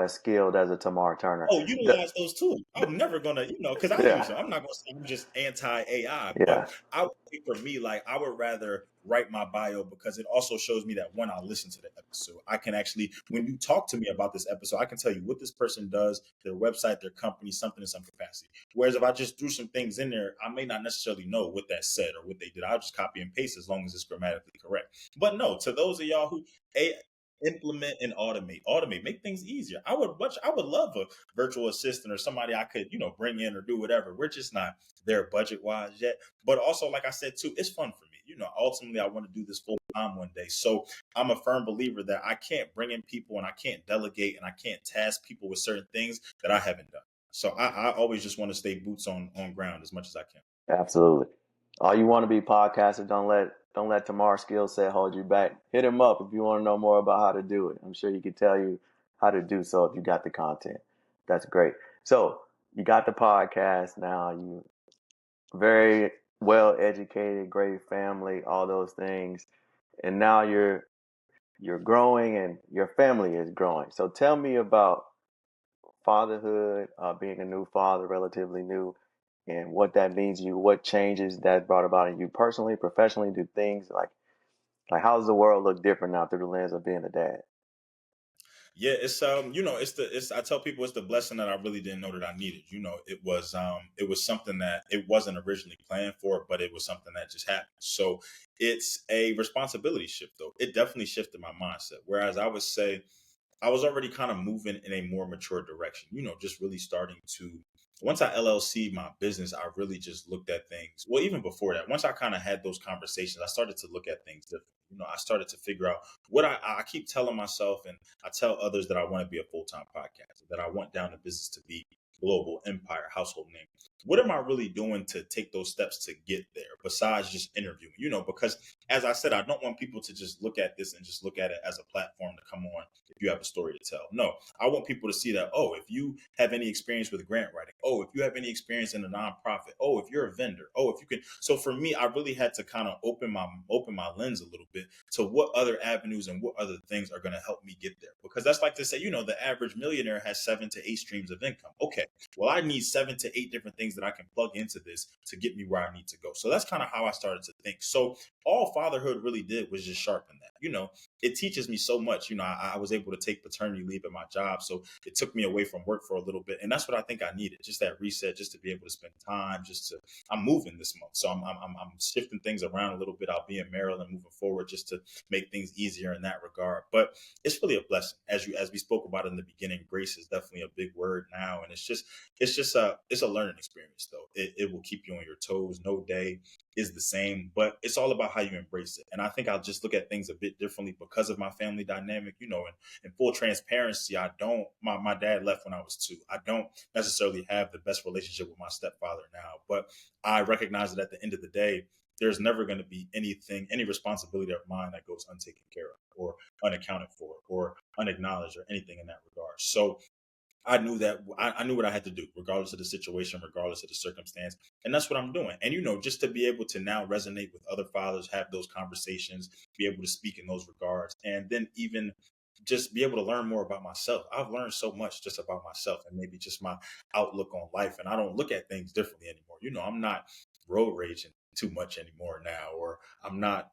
as skilled as a Tamar Turner, Oh, utilize those too. I'm never gonna, because I use yeah, them. I'm not gonna say I'm just anti AI, but yeah, I would think for me, like I would rather write my bio because it also shows me that when I listen to the episode, I can actually, when you talk to me about this episode, I can tell you what this person does, their website, their company, something in some capacity. Whereas if I just threw some things in there, I may not necessarily know what that said or what they did. I'll just copy and paste as long as it's grammatically correct. But no, to those of y'all who implement and automate, make things easier. I would love a virtual assistant or somebody I could bring in or do whatever. We're just not there budget wise yet, but also, like I said too, it's fun for me. Ultimately I want to do this full time one day. So I'm a firm believer that I can't bring in people and I can't delegate and I can't task people with certain things that I haven't done. So I always just want to stay boots on ground as much as I can. absolutely. All you want to be podcasters, don't let Tamar's skill set hold you back. Hit him up if you want to know more about how to do it. I'm sure he can tell you how to do so if you got the content. That's great. So you got the podcast now. You very well educated, great family, all those things, and now you're growing and your family is growing. So tell me about fatherhood, being a new father, relatively new, and what that means to you, what changes that brought about in you personally, professionally, do things like how does the world look different now through the lens of being a dad? Yeah, it's it's I tell people it's the blessing that I really didn't know that I needed. It was something that it wasn't originally planned for, but it was something that just happened. So it's a responsibility shift though. It definitely shifted my mindset. Whereas I would say I was already kind of moving in a more mature direction, just really starting to, once I LLC my business, I really just looked at things. Well, even before that, once I kind of had those conversations, I started to look at things differently. I started to figure out what I keep telling myself, and I tell others that I want to be a full time podcaster, that I want Down the Business to be global empire, household name. What am I really doing to take those steps to get there besides just interviewing? Because as I said, I don't want people to just look at this and just look at it as a platform to come on if you have a story to tell. No, I want people to see that, oh, if you have any experience with grant writing, oh, if you have any experience in a nonprofit, oh, if you're a vendor, oh, if you can. So for me, I really had to kind of open my lens a little bit to what other avenues and what other things are going to help me get there. Because that's like to say, the average millionaire has 7 to 8 streams of income. Okay, well, I need 7 to 8 different things that I can plug into this to get me where I need to go. So that's kind of how I started to think. So all fatherhood really did was just sharpen that. It teaches me so much. I was able to take paternity leave at my job. So it took me away from work for a little bit. And that's what I think I needed, just that reset, just to be able to spend time, I'm moving this month. So I'm shifting things around a little bit. I'll be in Maryland moving forward just to make things easier in that regard. But it's really a blessing. As we spoke about in the beginning, grace is definitely a big word now. And it's a learning experience though. It will keep you on your toes. No day is the same, but it's all about how you embrace it. And I think I'll just look at things a bit differently because of my family dynamic. And in full transparency, I don't, my dad left when I was 2. I don't necessarily have the best relationship with my stepfather now, but I recognize that at the end of the day, there's never going to be any responsibility of mine that goes untaken care of or unaccounted for or unacknowledged or anything in that regard. So I knew that I knew what I had to do, regardless of the situation, regardless of the circumstance. And that's what I'm doing. And, just to be able to now resonate with other fathers, have those conversations, be able to speak in those regards, and then even just be able to learn more about myself. I've learned so much just about myself and maybe just my outlook on life. And I don't look at things differently anymore. I'm not road raging too much anymore now, or I'm not,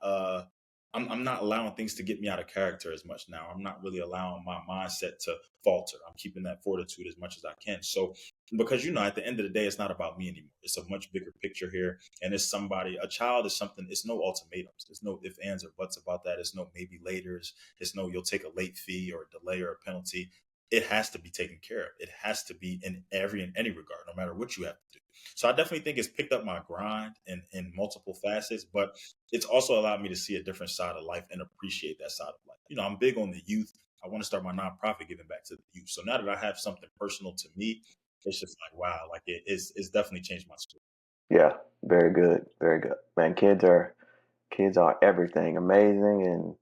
I'm not allowing things to get me out of character as much now. I'm not really allowing my mindset to falter. I'm keeping that fortitude as much as I can. So, because at the end of the day, it's not about me anymore. It's a much bigger picture here, and it's a child is something. It's no ultimatums. There's no ifs, ands, or buts about that. It's no maybe laters. It's no you'll take a late fee or a delay or a penalty. It has to be taken care of. It has to be in any regard, no matter what you have to do. So I definitely think it's picked up my grind in multiple facets, but it's also allowed me to see a different side of life and appreciate that side of life. I'm big on the youth. I want to start my nonprofit giving back to the youth. So now that I have something personal to me, it's just like, wow, like it's definitely changed my story. Yeah, very good, very good. Man, kids are everything, amazing and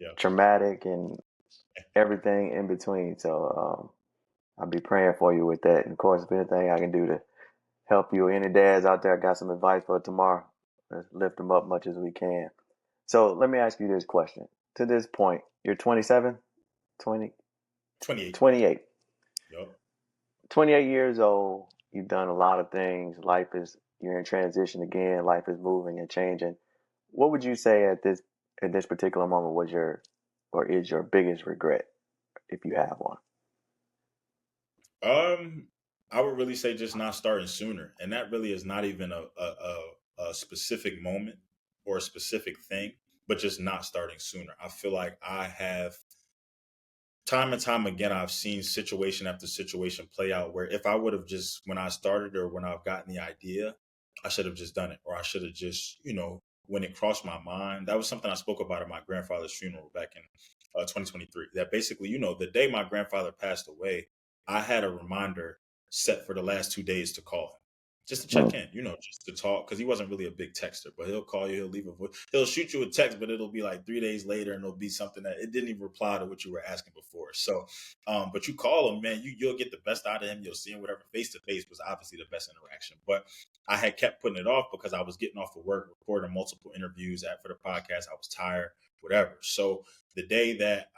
Yeah. traumatic and everything in between. So I'll be praying for you with that. And of course, if anything I can do to help you, any dads out there got some advice for tomorrow, let's lift them up much as we can. So let me ask you this question. To this point, you're 27, 20, 28. 28. Yep. 28 years old. You've done a lot of things. You're in transition again. Life is moving and changing. What would you say at this particular moment is your biggest regret, if you have one? Um, I would really say just not starting sooner, and that really is not even a specific moment or a specific thing, but just not starting sooner. I feel like I have time and time again, I've seen situation after situation play out where if I would have just, when I started or when I've gotten the idea, I should have just done it, or I should have just, when it crossed my mind. That was something I spoke about at my grandfather's funeral back in 2023. That basically, the day my grandfather passed away, I had a reminder set for the last 2 days to call him. Just to check Mm. in, just to talk, because he wasn't really a big texter, but he'll call you, he'll leave a voice, he'll shoot you a text, but it'll be like 3 days later, and it'll be something that it didn't even reply to what you were asking before. So, but you call him, man, you'll get the best out of him. You'll see him, whatever. Face to face was obviously the best interaction, but I had kept putting it off because I was getting off of work, recording multiple interviews for the podcast. I was tired, whatever. So the day that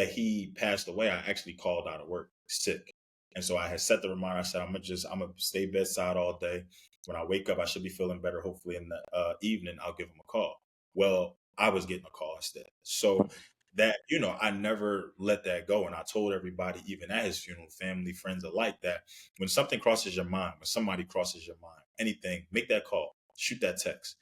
he passed away, I actually called out of work sick. And so I had set the reminder. I said, I'm gonna stay bedside all day. When I wake up, I should be feeling better. Hopefully in the evening, I'll give him a call. Well, I was getting a call instead. So that, I never let that go. And I told everybody, even at his funeral, family, friends alike, that when something crosses your mind, when somebody crosses your mind, anything, make that call, shoot that text,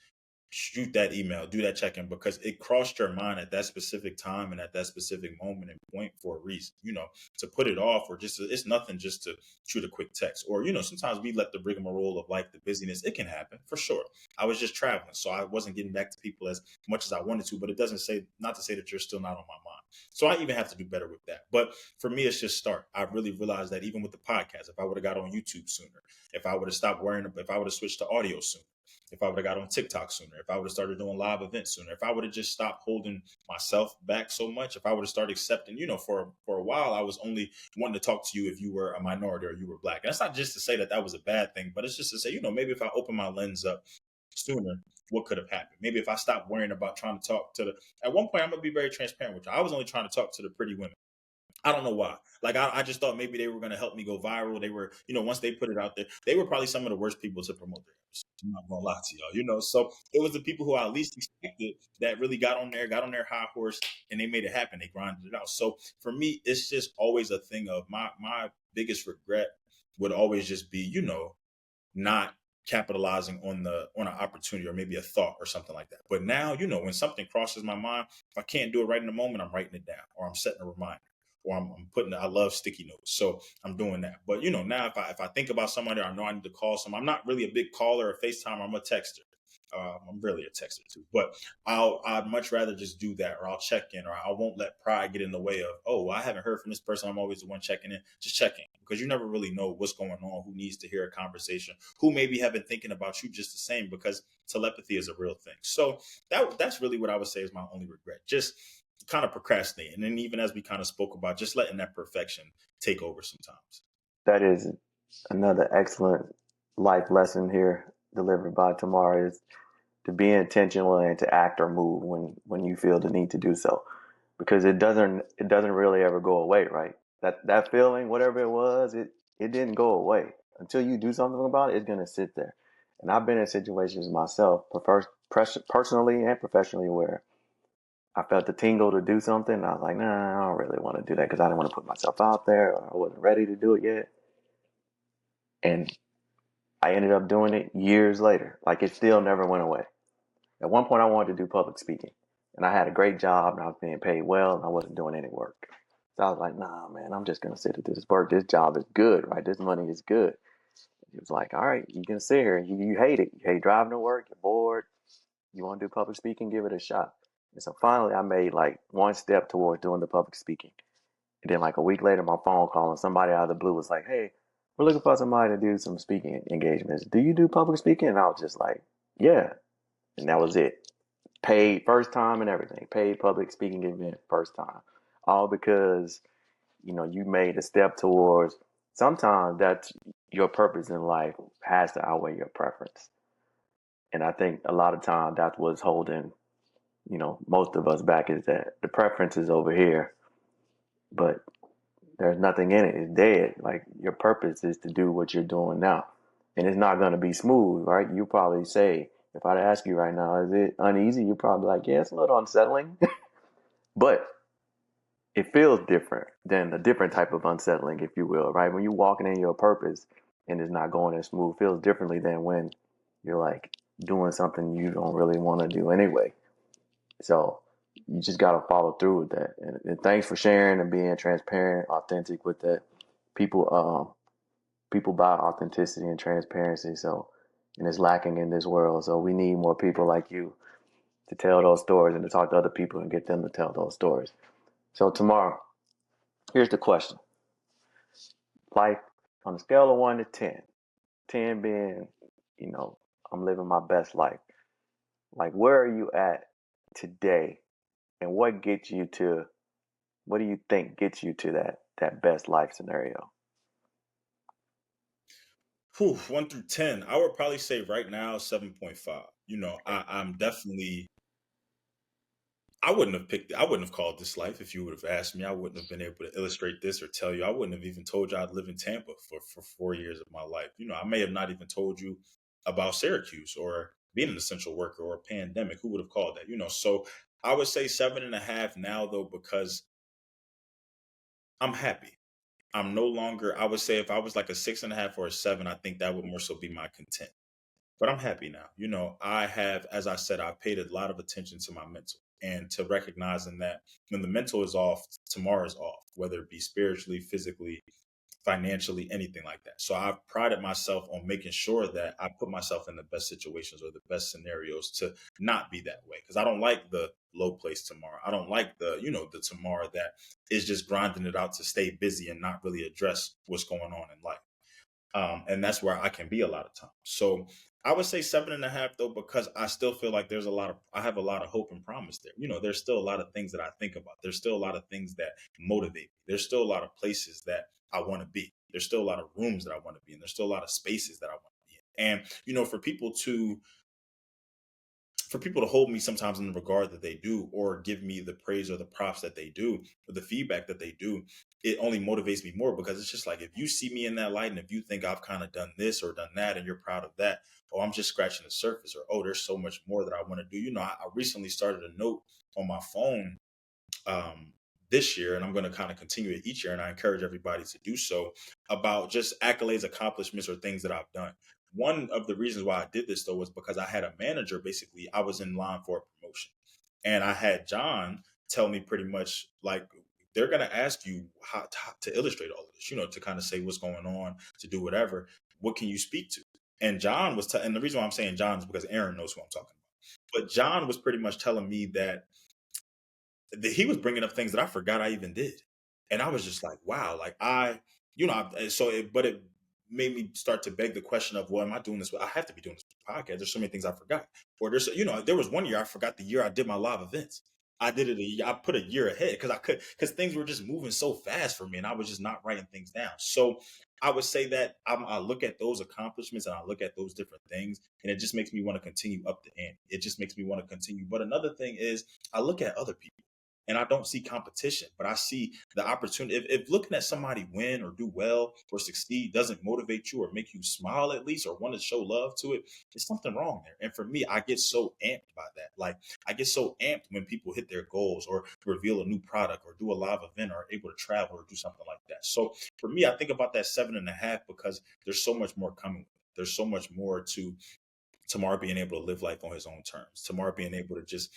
shoot that email, do that check-in, because it crossed your mind at that specific time and at that specific moment and point for a reason. To put it off or it's nothing just to shoot a quick text. Or, sometimes we let the rigmarole of life, the busyness, it can happen for sure. I was just traveling, so I wasn't getting back to people as much as I wanted to, but it doesn't say, not to say that you're still not on my mind. So I even have to do better with that. But for me, it's just start. I really realized that even with the podcast, if I would have got on YouTube sooner, if I would have stopped if I would have switched to audio sooner, if I would have got on TikTok sooner, if I would have started doing live events sooner, if I would have just stopped holding myself back so much, if I would have started accepting, for a while, I was only wanting to talk to you if you were a minority or you were Black. And that's not just to say that was a bad thing, but it's just to say, maybe if I open my lens up sooner, what could have happened? Maybe if I stopped worrying about trying to talk at one point, I'm going to be very transparent with you. I was only trying to talk to the pretty women. I don't know why. Like, I just thought maybe they were going to help me go viral. They were, once they put it out there, they were probably some of the worst people to promote their episodes. I'm not going to lie to y'all, So it was the people who I least expected that really got on their high horse, and they made it happen. They grinded it out. So for me, it's just always a thing of my biggest regret would always just be, not capitalizing on an opportunity or maybe a thought or something like that. But now, when something crosses my mind, if I can't do it right in the moment, I'm writing it down or I'm setting a reminder. or I'm putting. I love sticky notes, so I'm doing that. But now if I think about somebody, or I know I need to call someone. I'm not really a big caller or FaceTime. I'm a texter. I'm really a texter too, but I'd much rather just do that, or I'll check in, or I won't let pride get in the way of, oh, well, I haven't heard from this person. I'm always the one checking in. Just checking, because you never really know what's going on, who needs to hear a conversation, who maybe have been thinking about you just the same, because telepathy is a real thing. So that's really what I would say is my only regret. Just kind of procrastinating. And then even as we kind of spoke about, just letting that perfection take over sometimes. That is another excellent life lesson here delivered by Tamar, is to be intentional and to act or move when you feel the need to do so, because it doesn't really ever go away, right? That feeling, whatever it was, it didn't go away until you do something about it. It's gonna sit there. And I've been in situations myself, personally and professionally, where I felt the tingle to do something. And I was like, nah, I don't really want to do that because I didn't want to put myself out there, or I wasn't ready to do it yet. And I ended up doing it years later. Like, it still never went away. At one point, I wanted to do public speaking, and I had a great job, and I was being paid well, and I wasn't doing any work. So I was like, nah, man, I'm just going to sit at this work. This job is good, right? This money is good. He was like, all right, you can sit here. You hate it. You hate driving to work. You're bored. You want to do public speaking? Give it a shot. And so finally, I made like one step towards doing the public speaking. And then like a week later, my phone call, and somebody out of the blue was like, hey, we're looking for somebody to do some speaking engagements. Do you do public speaking? And I was just like, yeah. And that was it. Paid first time and everything. Paid public speaking event first time. All because, you made a step towards, sometimes that's your purpose in life has to outweigh your preference. And I think a lot of times that's what's holding, most of us back, is that the preference is over here, but there's nothing in it. It's dead. Like, your purpose is to do what you're doing now. And it's not going to be smooth, right? You probably say, if I'd ask you right now, is it uneasy? You're probably like, yeah, it's a little unsettling. But it feels different than a different type of unsettling, if you will, right? When you're walking in your purpose and it's not going as smooth, it feels differently than when you're like doing something you don't really want to do anyway. So you just got to follow through with that. And thanks for sharing and being transparent, authentic with that. People buy authenticity and transparency. So, and it's lacking in this world. So we need more people like you to tell those stories and to talk to other people and get them to tell those stories. So tomorrow, here's the question. Life on a scale of 1 to 10, 10 being, you know, I'm living my best life. Like, where are you at today? And what do you think gets you to that best life scenario? Whew, 1 through 10. I would probably say right now 7.5. I'm definitely. I wouldn't have called this life if you would have asked me. I wouldn't have been able to illustrate this or tell you. I wouldn't have even told you I'd live in Tampa for 4 years of my life. I may have not even told you about Syracuse or being an essential worker or a pandemic. Who would have called that? So I would say 7.5 now, though, because I'm happy. I'm no longer, I would say if I was like a 6.5 or a 7, I think that would more so be my content. But I'm happy now. I have, as I said, I've paid a lot of attention to my mental, and to recognizing that when the mental is off, tomorrow is off, whether it be spiritually, physically, financially, anything like that. So I've prided myself on making sure that I put myself in the best situations or the best scenarios to not be that way. Because I don't like the low place tomorrow. I don't like the tomorrow that is just grinding it out to stay busy and not really address what's going on in life. And that's where I can be a lot of times. So I would say 7.5 though, because I still feel like I have a lot of hope and promise there. There's still a lot of things that I think about. There's still a lot of things that motivate me. There's still a lot of places that I want to be. There's still a lot of rooms that I want to be in. There's still a lot of spaces that I want to be in. And, for people to hold me sometimes in the regard that they do, or give me the praise or the props that they do, or the feedback that they do, it only motivates me more, because it's just like, if you see me in that light and if you think I've kind of done this or done that and you're proud of that, oh, I'm just scratching the surface, or oh, there's so much more that I want to do. I recently started a note on my phone um, this year, and I'm going to kind of continue it each year. And I encourage everybody to do so, about just accolades, accomplishments, or things that I've done. One of the reasons why I did this though was because I had a manager. Basically, I was in line for a promotion, and I had John tell me pretty much like, they're going to ask you how to illustrate all of this, to kind of say what's going on, to do whatever. What can you speak to? And John was, and the reason why I'm saying John is because Aaron knows who I'm talking about. But John was pretty much telling me that he was bringing up things that I forgot I even did. And I was just like, wow, like but it made me start to beg the question of, well, am I doing this? I have to be doing this podcast. There's so many things I forgot. Or there was one year I forgot the year I did my live events. I did it. I put a year ahead because things were just moving so fast for me, and I was just not writing things down. So I would say that I look at those accomplishments and I look at those different things, and it just makes me want to continue up the ante. It just makes me want to continue. But another thing is I look at other people and I don't see competition, but I see the opportunity. If looking at somebody win or do well or succeed doesn't motivate you or make you smile at least or want to show love to it, there's something wrong there. And for me, I get so amped by that. Like I get so amped when people hit their goals or reveal a new product or do a live event or are able to travel or do something like that. So for me, I think about that 7.5 because there's so much more coming. There's so much more to Tamar being able to live life on his own terms. Tamar being able to just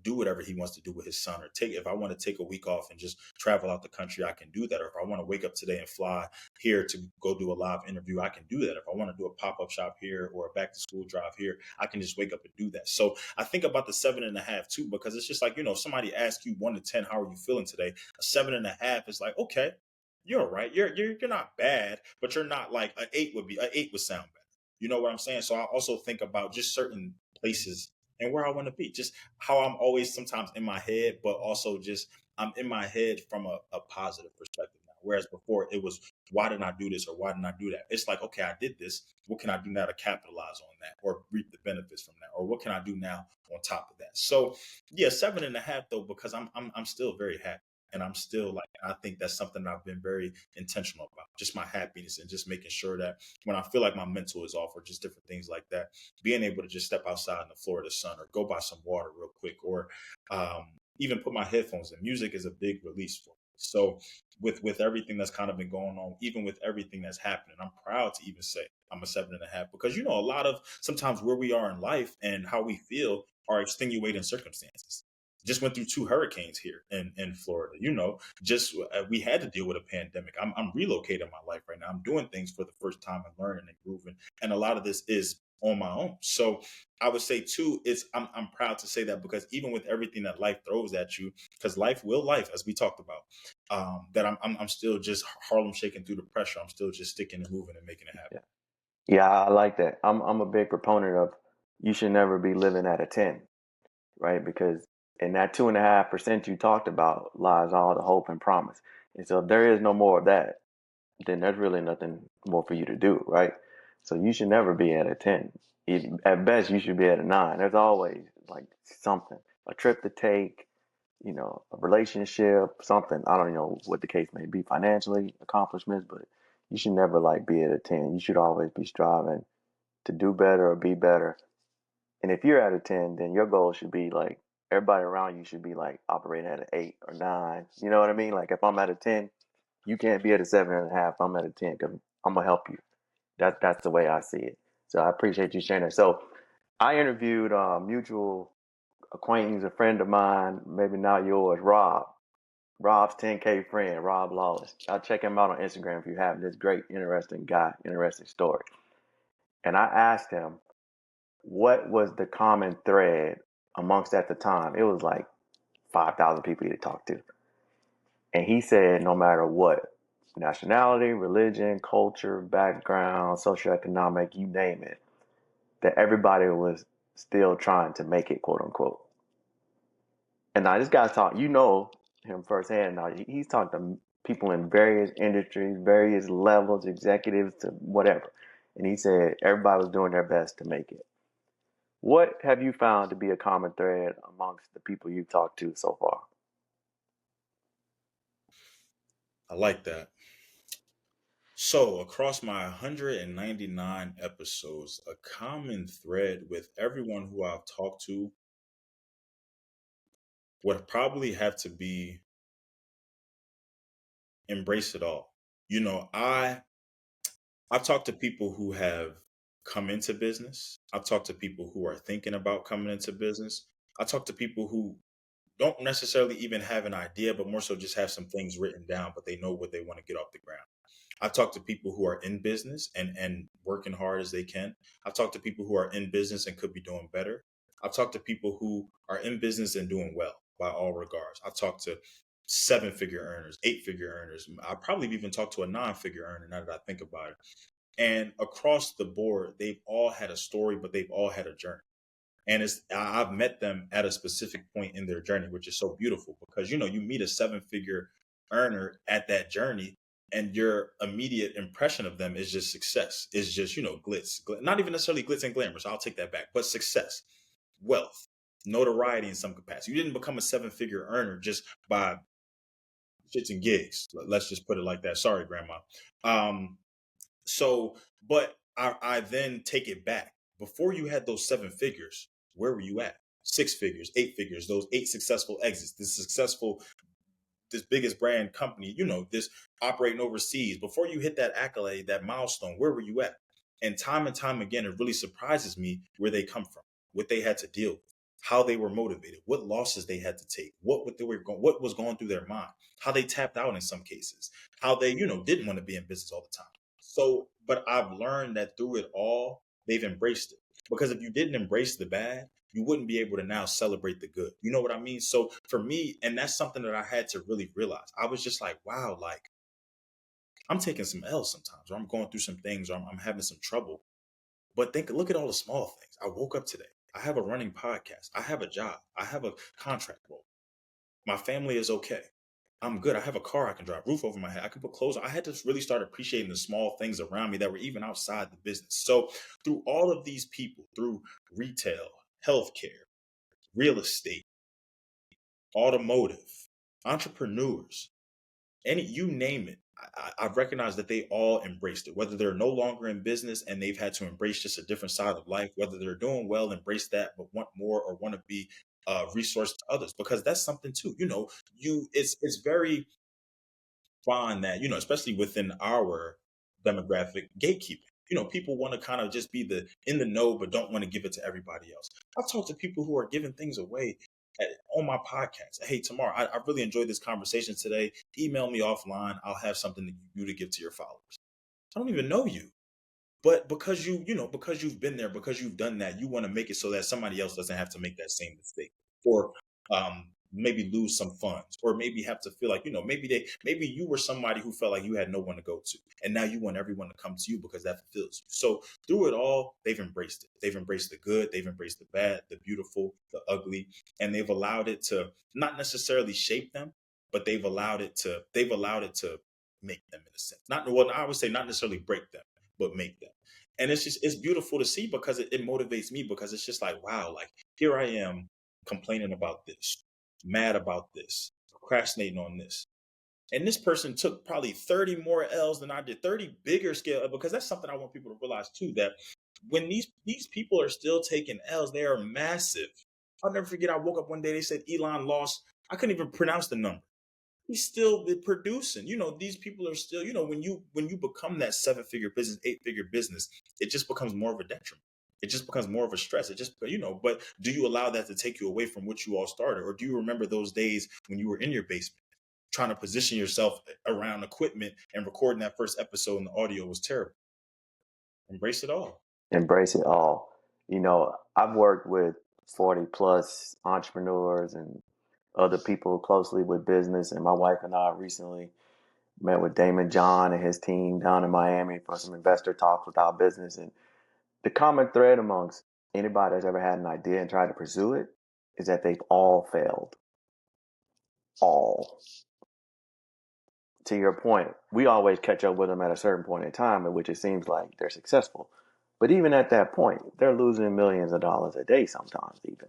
do whatever he wants to do with his son, or if I want to take a week off and just travel out the country, I can do that. Or if I want to wake up today and fly here to go do a live interview, I can do that. If I want to do a pop-up shop here or a back to school drive here, I can just wake up and do that. So I think about the 7.5 too, because it's just like, if somebody asks you 1 to 10, how are you feeling today? A 7.5 is like, okay, you're all right. You're not bad, but you're not like an 8 would be. An 8 would sound better. You know what I'm saying? So I also think about just certain places and where I want to be, just how I'm always sometimes in my head, but also just I'm in my head from a positive perspective now. Whereas before it was, why didn't I do this or why didn't I do that? It's like, okay, I did this. What can I do now to capitalize on that or reap the benefits from that? Or what can I do now on top of that? So yeah, 7.5 though, because I'm still very happy. And I'm still like, I think that's something I've been very intentional about, just my happiness and just making sure that when I feel like my mental is off or just different things like that, being able to just step outside in the Florida sun or go buy some water real quick or even put my headphones in. Music is a big release for me. So with everything that's kind of been going on, even with everything that's happening, I'm proud to even say I'm a 7.5 because, a lot of sometimes where we are in life and how we feel are extenuating circumstances. Just went through 2 hurricanes here in Florida. Just we had to deal with a pandemic. I'm relocating my life right now. I'm doing things for the first time and learning and grooving, and a lot of this is on my own. So I would say too, I'm proud to say that because even with everything that life throws at you, because life will life, as we talked about, that I'm still just Harlem shaking through the pressure. I'm still just sticking and moving and making it happen. Yeah, I like that. I'm a big proponent of you should never be living at a 10, right? Because in that 2.5% you talked about lies all the hope and promise. And so if there is no more of that, then there's really nothing more for you to do, right? So you should never be at a 10. At best, you should be at a 9. There's always like something, a trip to take, a relationship, something. I don't know what the case may be financially, accomplishments, but you should never like be at a 10. You should always be striving to do better or be better. And if you're at a 10, then your goal should be like everybody around you should be like operating at an 8 or 9. You know what I mean? Like if I'm at a 10, you can't be at a 7.5. I'm at a 10 because I'm gonna help you. That's the way I see it. So I appreciate you sharing that. So I interviewed a mutual acquaintance, a friend of mine, maybe not yours, Rob. Rob's 10K friend, Rob Lawless. I'll check him out on Instagram if you have this great, interesting guy, interesting story. And I asked him what was the common thread amongst at the time. It was like 5,000 people he talked to. And he said, no matter what, nationality, religion, culture, background, socioeconomic, you name it, that everybody was still trying to make it, quote unquote. And now this guy's talking, him firsthand. Now he's talking to people in various industries, various levels, executives to whatever. And he said everybody was doing their best to make it. What have you found to be a common thread amongst the people you've talked to so far? I like that. So, across my 199 episodes, a common thread with everyone who I've talked to would probably have to be embrace it all. You know, I've talked to people who have come into business. I've talked to people who are thinking about coming into business. I talk to people who don't necessarily even have an idea, but more so just have some things written down, but they know what they want to get off the ground. I've talked to people who are in business and working hard as they can. I've talked to people who are in business and could be doing better. I've talked to people who are in business and doing well by all regards. I've talked to 7-figure earners, 8-figure earners. I probably even talked to a 9-figure earner now that I think about it. And across the board, they've all had a story, but they've all had a journey. And I've met them at a specific point in their journey, which is so beautiful because you meet a 7-figure earner at that journey, and your immediate impression of them is just success. Is just glitz, not even necessarily glitz and glamour. So I'll take that back, but success, wealth, notoriety in some capacity. You didn't become a 7-figure earner just by shits and gigs. Let's just put it like that. Sorry, grandma. Um, so, but I then take it back. Before you had those 7 figures, where were you at? 6 figures, 8 figures, those 8 successful exits, this biggest brand company, this operating overseas. Before you hit that accolade, that milestone, where were you at? And time again, it really surprises me where they come from, what they had to deal with, how they were motivated, what losses they had to take, what what was going through their mind, how they tapped out in some cases, how they, didn't want to be in business all the time. So, but I've learned that through it all, they've embraced it. Because if you didn't embrace the bad, you wouldn't be able to now celebrate the good. You know what I mean? So for me, and that's something that I had to really realize. I was just like, wow, like I'm taking some L's sometimes, or I'm going through some things, or I'm having some trouble. But look at all the small things. I woke up today. I have a running podcast. I have a job. I have a contract role. My family is okay. I'm good. I have a car I can drive, roof over my head. I can put clothes on. I had to really start appreciating the small things around me that were even outside the business. So through all of these people, through retail, healthcare, real estate, automotive, entrepreneurs, you name it, I've recognized that they all embraced it, whether they're no longer in business and they've had to embrace just a different side of life, whether they're doing well, embrace that, but want more or want to be a resource to others, because that's something too. It's very fine that, especially within our demographic, gatekeeping. People want to kind of just be in the know, but don't want to give it to everybody else. I've talked to people who are giving things away on my podcast. Hey, Tamar, I really enjoyed this conversation today. Email me offline. I'll have something to give to your followers. I don't even know you. But because because you've been there, because you've done that, you want to make it so that somebody else doesn't have to make that same mistake, or maybe lose some funds, or maybe have to feel like, maybe you were somebody who felt like you had no one to go to, and now you want everyone to come to you because that fulfills you. So through it all, they've embraced it. They've embraced the good, they've embraced the bad, the beautiful, the ugly, and they've allowed it to not necessarily shape them, but they've allowed it to make them, in a sense. Not well, I would say not necessarily break them, but make them. And it's beautiful to see because it motivates me, because it's just like, wow, like here I am complaining about this, mad about this, procrastinating on this. And this person took probably 30 more L's than I did, 30 bigger scale, because that's something I want people to realize too, that when these people are still taking L's, they are massive. I'll never forget, I woke up one day, they said Elon lost, I couldn't even pronounce the number. He's still producing. These people are still, when you become that 7-figure business, 8-figure business, it just becomes more of a detriment. It just becomes more of a stress. It just, but do you allow that to take you away from what you all started? Or do you remember those days when you were in your basement trying to position yourself around equipment and recording that first episode and the audio was terrible? Embrace it all. Embrace it all. I've worked with 40 plus entrepreneurs and other people closely with business, and my wife and I recently met with Damon John and his team down in Miami for some investor talks with our business. And the common thread amongst anybody that's ever had an idea and tried to pursue it is that they've all failed. All. To your point, we always catch up with them at a certain point in time in which it seems like they're successful. But even at that point, they're losing millions of dollars a day sometimes even.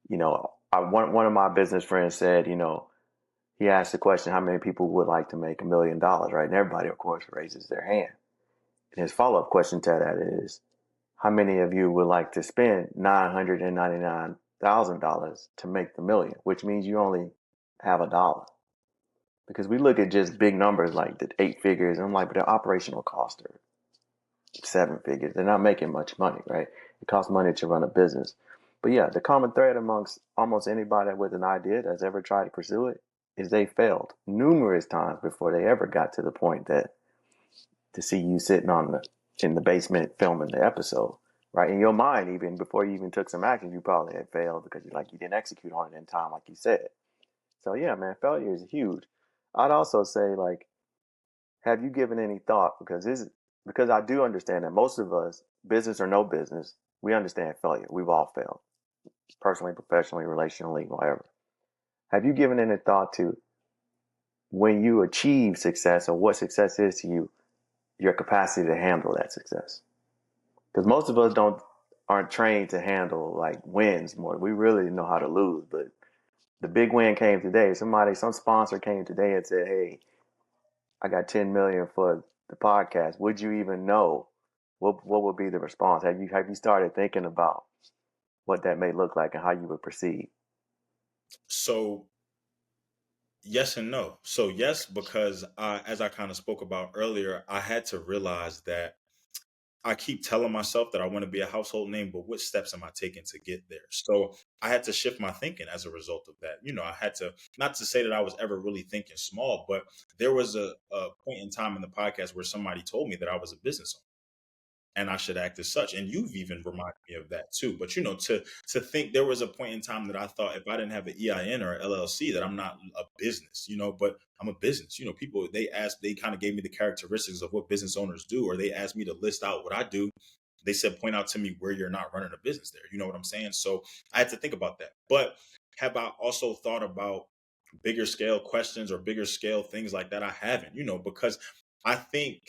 One of my business friends said, he asked the question, how many people would like to make $1 million, right? And everybody, of course, raises their hand. And his follow-up question to that is, how many of you would like to spend $999,000 to make the million, which means you only have $1? Because we look at just big numbers like the 8 figures, and I'm like, but their operational costs are 7 figures. They're not making much money, right? It costs money to run a business. But yeah, the common thread amongst almost anybody with an idea that's ever tried to pursue it is they failed numerous times before they ever got to the point that to see you sitting in the basement filming the episode. Right, in your mind, even before you even took some action, you probably had failed because you didn't execute on it in time, like you said. So yeah, man, failure is huge. I'd also say, like, have you given any thought, because I do understand that most of us, business or no business, we understand failure. We've all failed, personally, professionally, relationally, whatever. Have you given any thought to when you achieve success or what success is to you, your capacity to handle that success? Because most of us aren't trained to handle like wins more. We really know how to lose, but the big win came today. Some sponsor came today and said, "Hey, I got 10 million for the podcast." Would you even know what would be the response? Have you started thinking about what that may look like and how you would proceed? So yes and no. So yes, because as I kind of spoke about earlier, I had to realize that I keep telling myself that I want to be a household name, but what steps am I taking to get there? So I had to shift my thinking as a result of that. I had to, not to say that I was ever really thinking small, but there was a point in time in the podcast where somebody told me that I was a business owner and I should act as such. And you've even reminded me of that too. But to think there was a point in time that I thought if I didn't have an EIN or LLC that I'm not a business, but I'm a business. People they kind of gave me the characteristics of what business owners do, or they asked me to list out what I do. They said, point out to me where you're not running a business there. You know what I'm saying? So I had to think about that. But have I also thought about bigger scale questions or bigger scale things like that? I haven't, because I think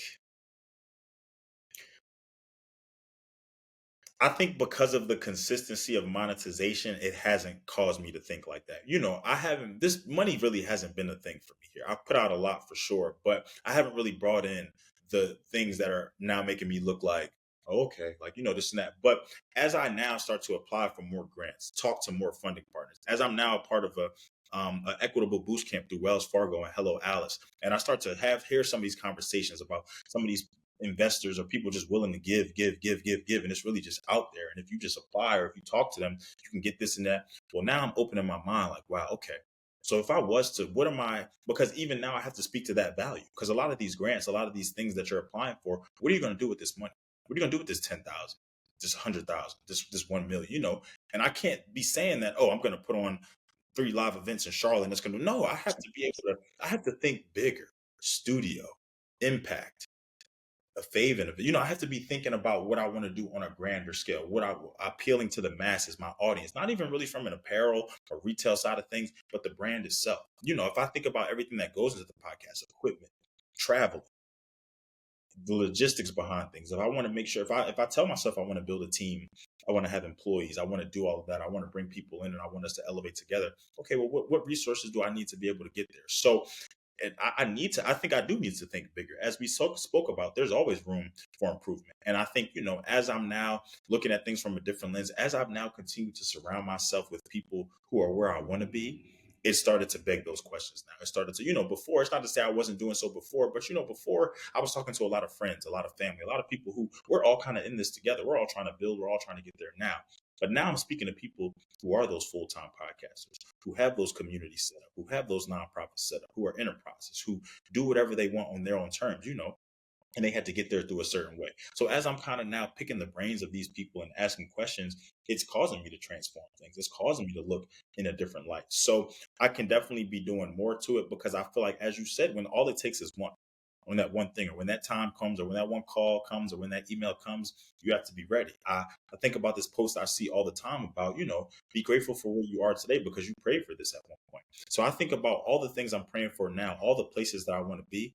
because of the consistency of monetization, it hasn't caused me to think like that. I haven't, this money really hasn't been a thing for me here. I've put out a lot for sure, but I haven't really brought in the things that are now making me look like, oh, okay, like, this and that. But as I now start to apply for more grants, talk to more funding partners, as I'm now a part of a equitable boost camp through Wells Fargo and Hello Alice, and I start to hear some of these conversations about some of these investors or people just willing to give, and it's really just out there. And if you just apply or if you talk to them, you can get this and that. Well, now I'm opening my mind, like, wow, okay. So if I was to, what am I? Because even now I have to speak to that value. Because a lot of these grants, a lot of these things that you're applying for, what are you going to do with this money? What are you going to do with this 10,000, this 100,000, this 1 million? And I can't be saying that. Oh, I'm going to put on 3 live events in Charlotte, and it's going to. No, I have to be able to. I have to think bigger. Studio, impact, a favor. I have to be thinking about what I want to do on a grander scale, what I appealing to the masses, my audience, not even really from an apparel or retail side of things, but the brand itself. If I think about everything that goes into the podcast, equipment, travel, the logistics behind things. If I want to make sure, if I tell myself I want to build a team, I want to have employees, I want to do all of that, I want to bring people in, and I want us to elevate together. Okay, well, what resources do I need to be able to get there? So and I think I do need to think bigger. As we spoke about, there's always room for improvement. And I think, as I'm now looking at things from a different lens, as I've now continued to surround myself with people who are where I want to be, it started to beg those questions now. It started to, before, it's not to say I wasn't doing so before, but, before I was talking to a lot of friends, a lot of family, a lot of people who we're all kind of in this together. We're all trying to build, we're all trying to get there now. But now I'm speaking to people who are those full-time podcasters, who have those communities set up, who have those nonprofits set up, who are enterprises, who do whatever they want on their own terms, and they had to get there through a certain way. So as I'm kind of now picking the brains of these people and asking questions, it's causing me to transform things. It's causing me to look in a different light. So I can definitely be doing more to it because I feel like, as you said, when all it takes is one, when that one thing or when that time comes or when that one call comes or when that email comes, you have to be ready. I think about this post I see all the time about, be grateful for where you are today because you prayed for this at one point. So I think about all the things I'm praying for now, all the places that I want to be.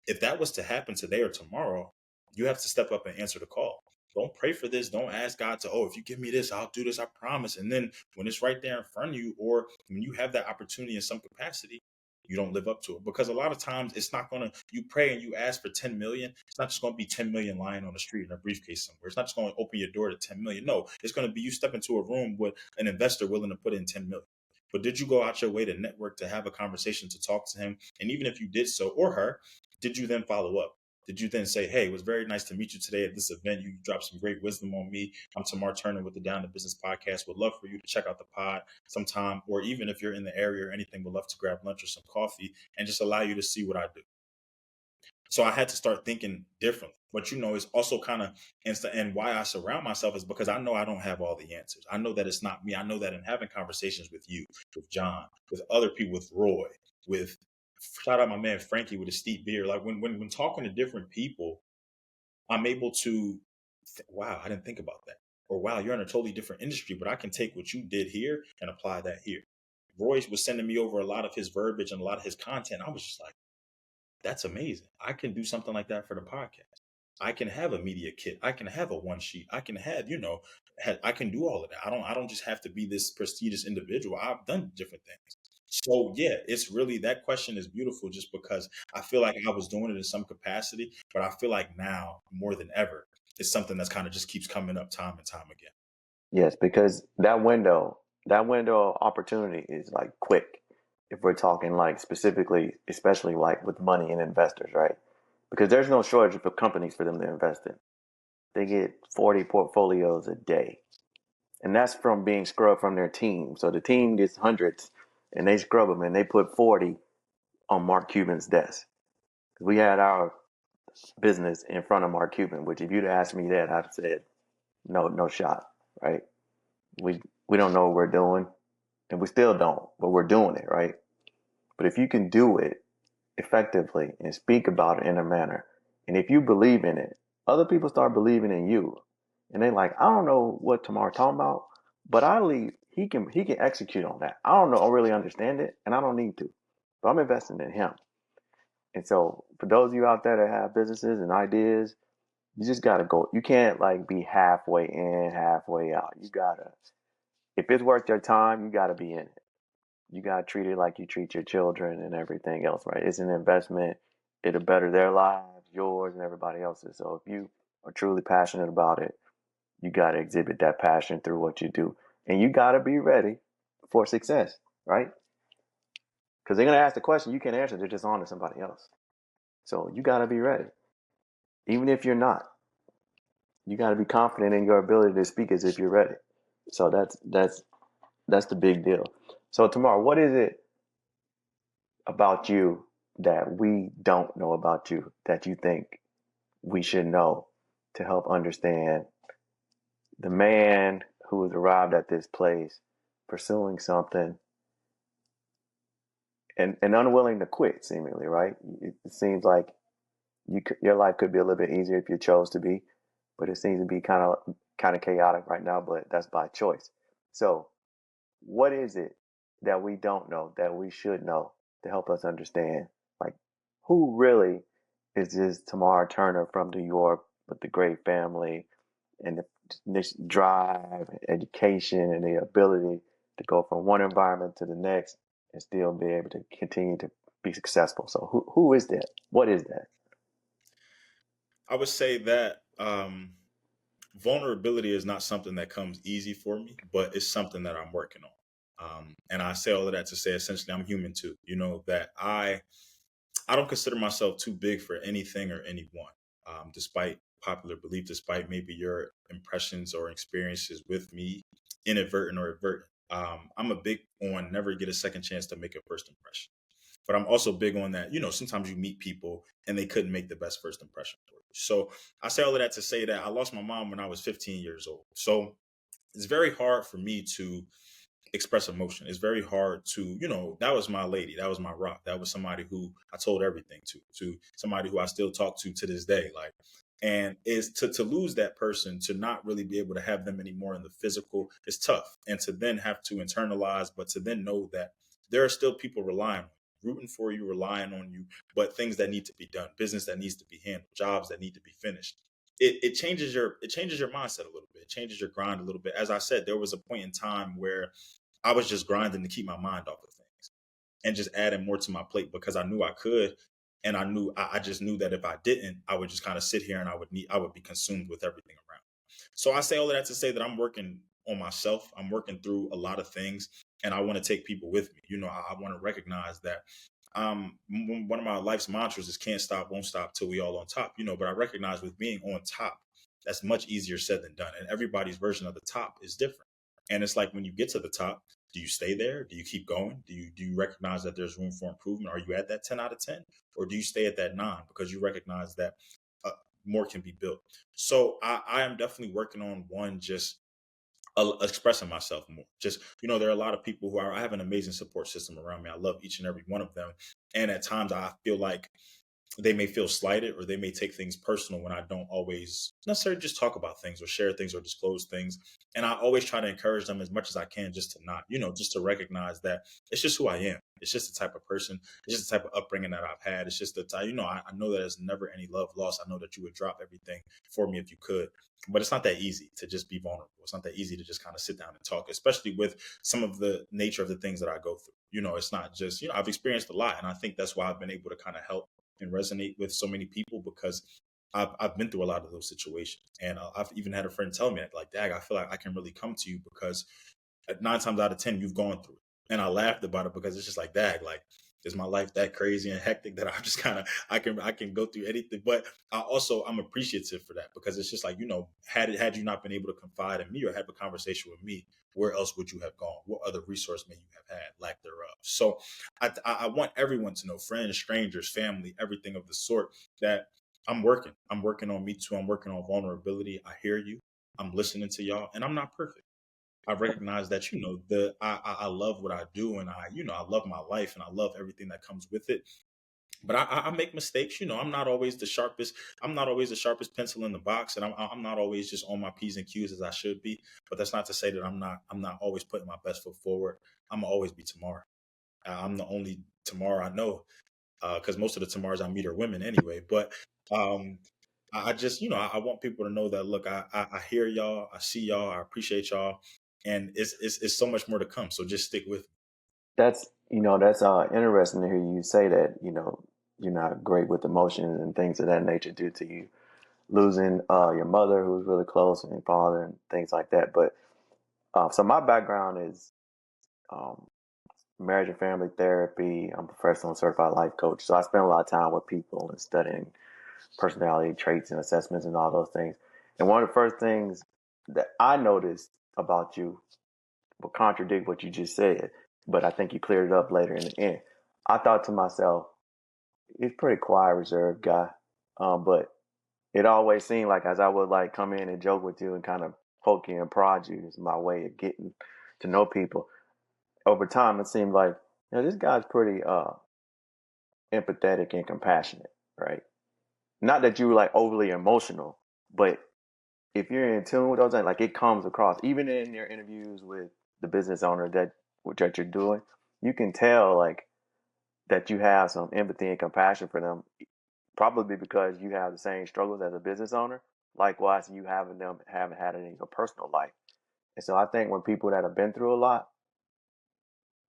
If that was to happen today or tomorrow, you have to step up and answer the call. Don't pray for this. Don't ask God to, oh, if you give me this, I'll do this, I promise. And then when it's right there in front of you, or when you have that opportunity in some capacity, you don't live up to it. Because a lot of times it's not going to, you pray and you ask for 10 million. It's not just going to be 10 million lying on the street in a briefcase somewhere. It's not just going to open your door to 10 million. No, it's going to be you step into a room with an investor willing to put in 10 million. But did you go out your way to network, to have a conversation, to talk to him? And even if you did so, or her, did you then follow up? Did you then say, hey, it was very nice to meet you today at this event. You dropped some great wisdom on me. I'm Tamar Turner with the Down to Business podcast. Would love for you to check out the pod sometime, or even if you're in the area or anything, would love to grab lunch or some coffee and just allow you to see what I do. So I had to start thinking differently. But it's also kind of and why I surround myself is because I know I don't have all the answers. I know that it's not me. I know that in having conversations with you, with John, with other people, with Roy, with shout out my man Frankie with a steep beard. Like when talking to different people, I'm able to wow, I didn't think about that. Or wow, you're in a totally different industry, but I can take what you did here and apply that here. Royce was sending me over a lot of his verbiage and a lot of his content. I was just like, that's amazing. I can do something like that for the podcast. I can have a media kit. I can have a one sheet. I can have, I can do all of that. I don't just have to be this prestigious individual. I've done different things. So yeah, it's really, that question is beautiful just because I feel like I was doing it in some capacity, but I feel like now more than ever, it's something that's kind of just keeps coming up time and time again. Yes, because that window of opportunity is like quick. If we're talking like specifically, especially like with money and investors, right? Because there's no shortage of companies for them to invest in. They get 40 portfolios a day. And that's from being scrubbed from their team. So the team gets hundreds and they scrub them and they put 40 on Mark Cuban's desk. We had our business in front of Mark Cuban, which if you'd asked me that, I'd have said, no shot, right? We don't know what we're doing, and we still don't, but we're doing it, right? But if you can do it effectively and speak about it in a manner, and if you believe in it, other people start believing in you, and they like, I don't know what Tamar talking about, but I believe he can execute on that. I don't know, I really understand it, and I don't need to, but I'm investing in him. And so, for those of you out there that have businesses and ideas, you just gotta go. You can't like be halfway in, halfway out. You gotta, if it's worth your time, you gotta be in it. You gotta treat it like you treat your children and everything else, right? It's an investment. It'll better their lives, yours, and everybody else's. So if you are truly passionate about it, you gotta exhibit that passion through what you do, and you gotta be ready for success, right? Because they're gonna ask the question you can't answer. They're just on to somebody else. So you gotta be ready, even if you're not. You gotta be confident in your ability to speak as if you're ready. So that's the big deal. So Tamar, what is it about you that we don't know about you that you think we should know to help understand the man who has arrived at this place, pursuing something and unwilling to quit, seemingly, right? It seems like your life could be a little bit easier if you chose to be, but it seems to be kind of chaotic right now, but that's by choice. So what is it that we don't know that we should know to help us understand, like, who really is this Tamar Turner from New York with the great family and this drive, education, and the ability to go from one environment to the next and still be able to continue to be successful? So who is that? What is that? I would say that vulnerability is not something that comes easy for me, but it's something that I'm working on. And I say all of that to say essentially I'm human too. That I don't consider myself too big for anything or anyone, despite popular belief, despite maybe your impressions or experiences with me, inadvertent or advertent. I'm a big on never get a second chance to make a first impression. But I'm also big on that, sometimes you meet people and they couldn't make the best first impression for you. So I say all of that to say that I lost my mom when I was 15 years old. So it's very hard for me to express emotion. It's very hard to, that was my lady. That was my rock. That was somebody who I told everything to somebody who I still talk to this day. Like, and is to lose that person, to not really be able to have them anymore in the physical is tough. And to then have to internalize, but to then know that there are still people relying on you, rooting for you, relying on you, but things that need to be done, business that needs to be handled, jobs that need to be finished. It changes your mindset a little bit. It changes your grind a little bit. As I said, there was a point in time where I was just grinding to keep my mind off of things and just adding more to my plate because I knew I could. And I just knew that if I didn't, I would just kind of sit here and I would be consumed with everything around. So I say all of that to say that I'm working on myself. I'm working through a lot of things. and I want to take people with me. I want to recognize that one of my life's mantras is can't stop, won't stop till we all on top. But I recognize with being on top, that's much easier said than done. And everybody's version of the top is different. And it's like when you get to the top, do you stay there? Do you keep going? Do you recognize that there's room for improvement? Are you at that 10 out of 10? Or do you stay at that 9 because you recognize that uh, more can be built? So I am definitely working on one, just expressing myself more. Just, there are a lot of people I have an amazing support system around me. I love each and every one of them. And at times I feel like they may feel slighted, or they may take things personal when I don't always necessarily just talk about things or share things or disclose things. And I always try to encourage them as much as I can, just to not, just to recognize that it's just who I am. It's just the type of person, it's just the type of upbringing that I've had. It's just the type, I know that there's never any love lost. I know that you would drop everything for me if you could. But it's not that easy to just be vulnerable. It's not that easy to just kind of sit down and talk, especially with some of the nature of the things that I go through. It's not just, I've experienced a lot. And I think that's why I've been able to kind of help and resonate with so many people, because I've been through a lot of those situations. And I've even had a friend tell me, like, Dag, I feel like I can really come to you because 9 times out of 10, you've gone through it. And I laughed about it because it's just like, Dag, like, is my life that crazy and hectic that I'm just kind of, I can go through anything. But I'm appreciative for that, because it's just like, had you not been able to confide in me or have a conversation with me, where else would you have gone? What other resource may you have had, lack thereof? So I want everyone to know, friends, strangers, family, everything of the sort, that I'm working. I'm working on me too. I'm working on vulnerability. I hear you. I'm listening to y'all, and I'm not perfect. I recognize that, I love what I do, and I love my life, and I love everything that comes with it. But I make mistakes. I'm not always the sharpest. I'm not always the sharpest pencil in the box, and I'm not always just on my P's and Q's as I should be. But that's not to say that I'm not always putting my best foot forward. I'm gonna always be Tamar. I'm the only Tamar I know, because most of the Tamars I meet are women anyway. But um, I just, I want people to know that, look, I hear y'all, I see y'all, I appreciate y'all, and it's so much more to come. So just stick with me. That's interesting to hear you say that. You're not great with emotions and things of that nature due to you losing your mother, who was really close, and your father, and things like that. But so my background is um, marriage and family therapy. I'm a professional and certified life coach, so I spend a lot of time with people and studying personality traits and assessments and all those things. And one of the first things that I noticed about you will contradict what you just said, but I think you cleared it up later in the end. I thought to myself, he's a pretty quiet, reserved guy, but it always seemed like as I would like come in and joke with you and kind of poke you and prod you, is my way of getting to know people. Over time, it seemed like, this guy's pretty empathetic and compassionate, right? Not that you were like overly emotional, but if you're in tune with those things, like it comes across, even in your interviews with the business owner that you're doing, you can tell like that you have some empathy and compassion for them, probably because you have the same struggles as a business owner. Likewise, you haven't had it in your personal life. And so I think when people that have been through a lot,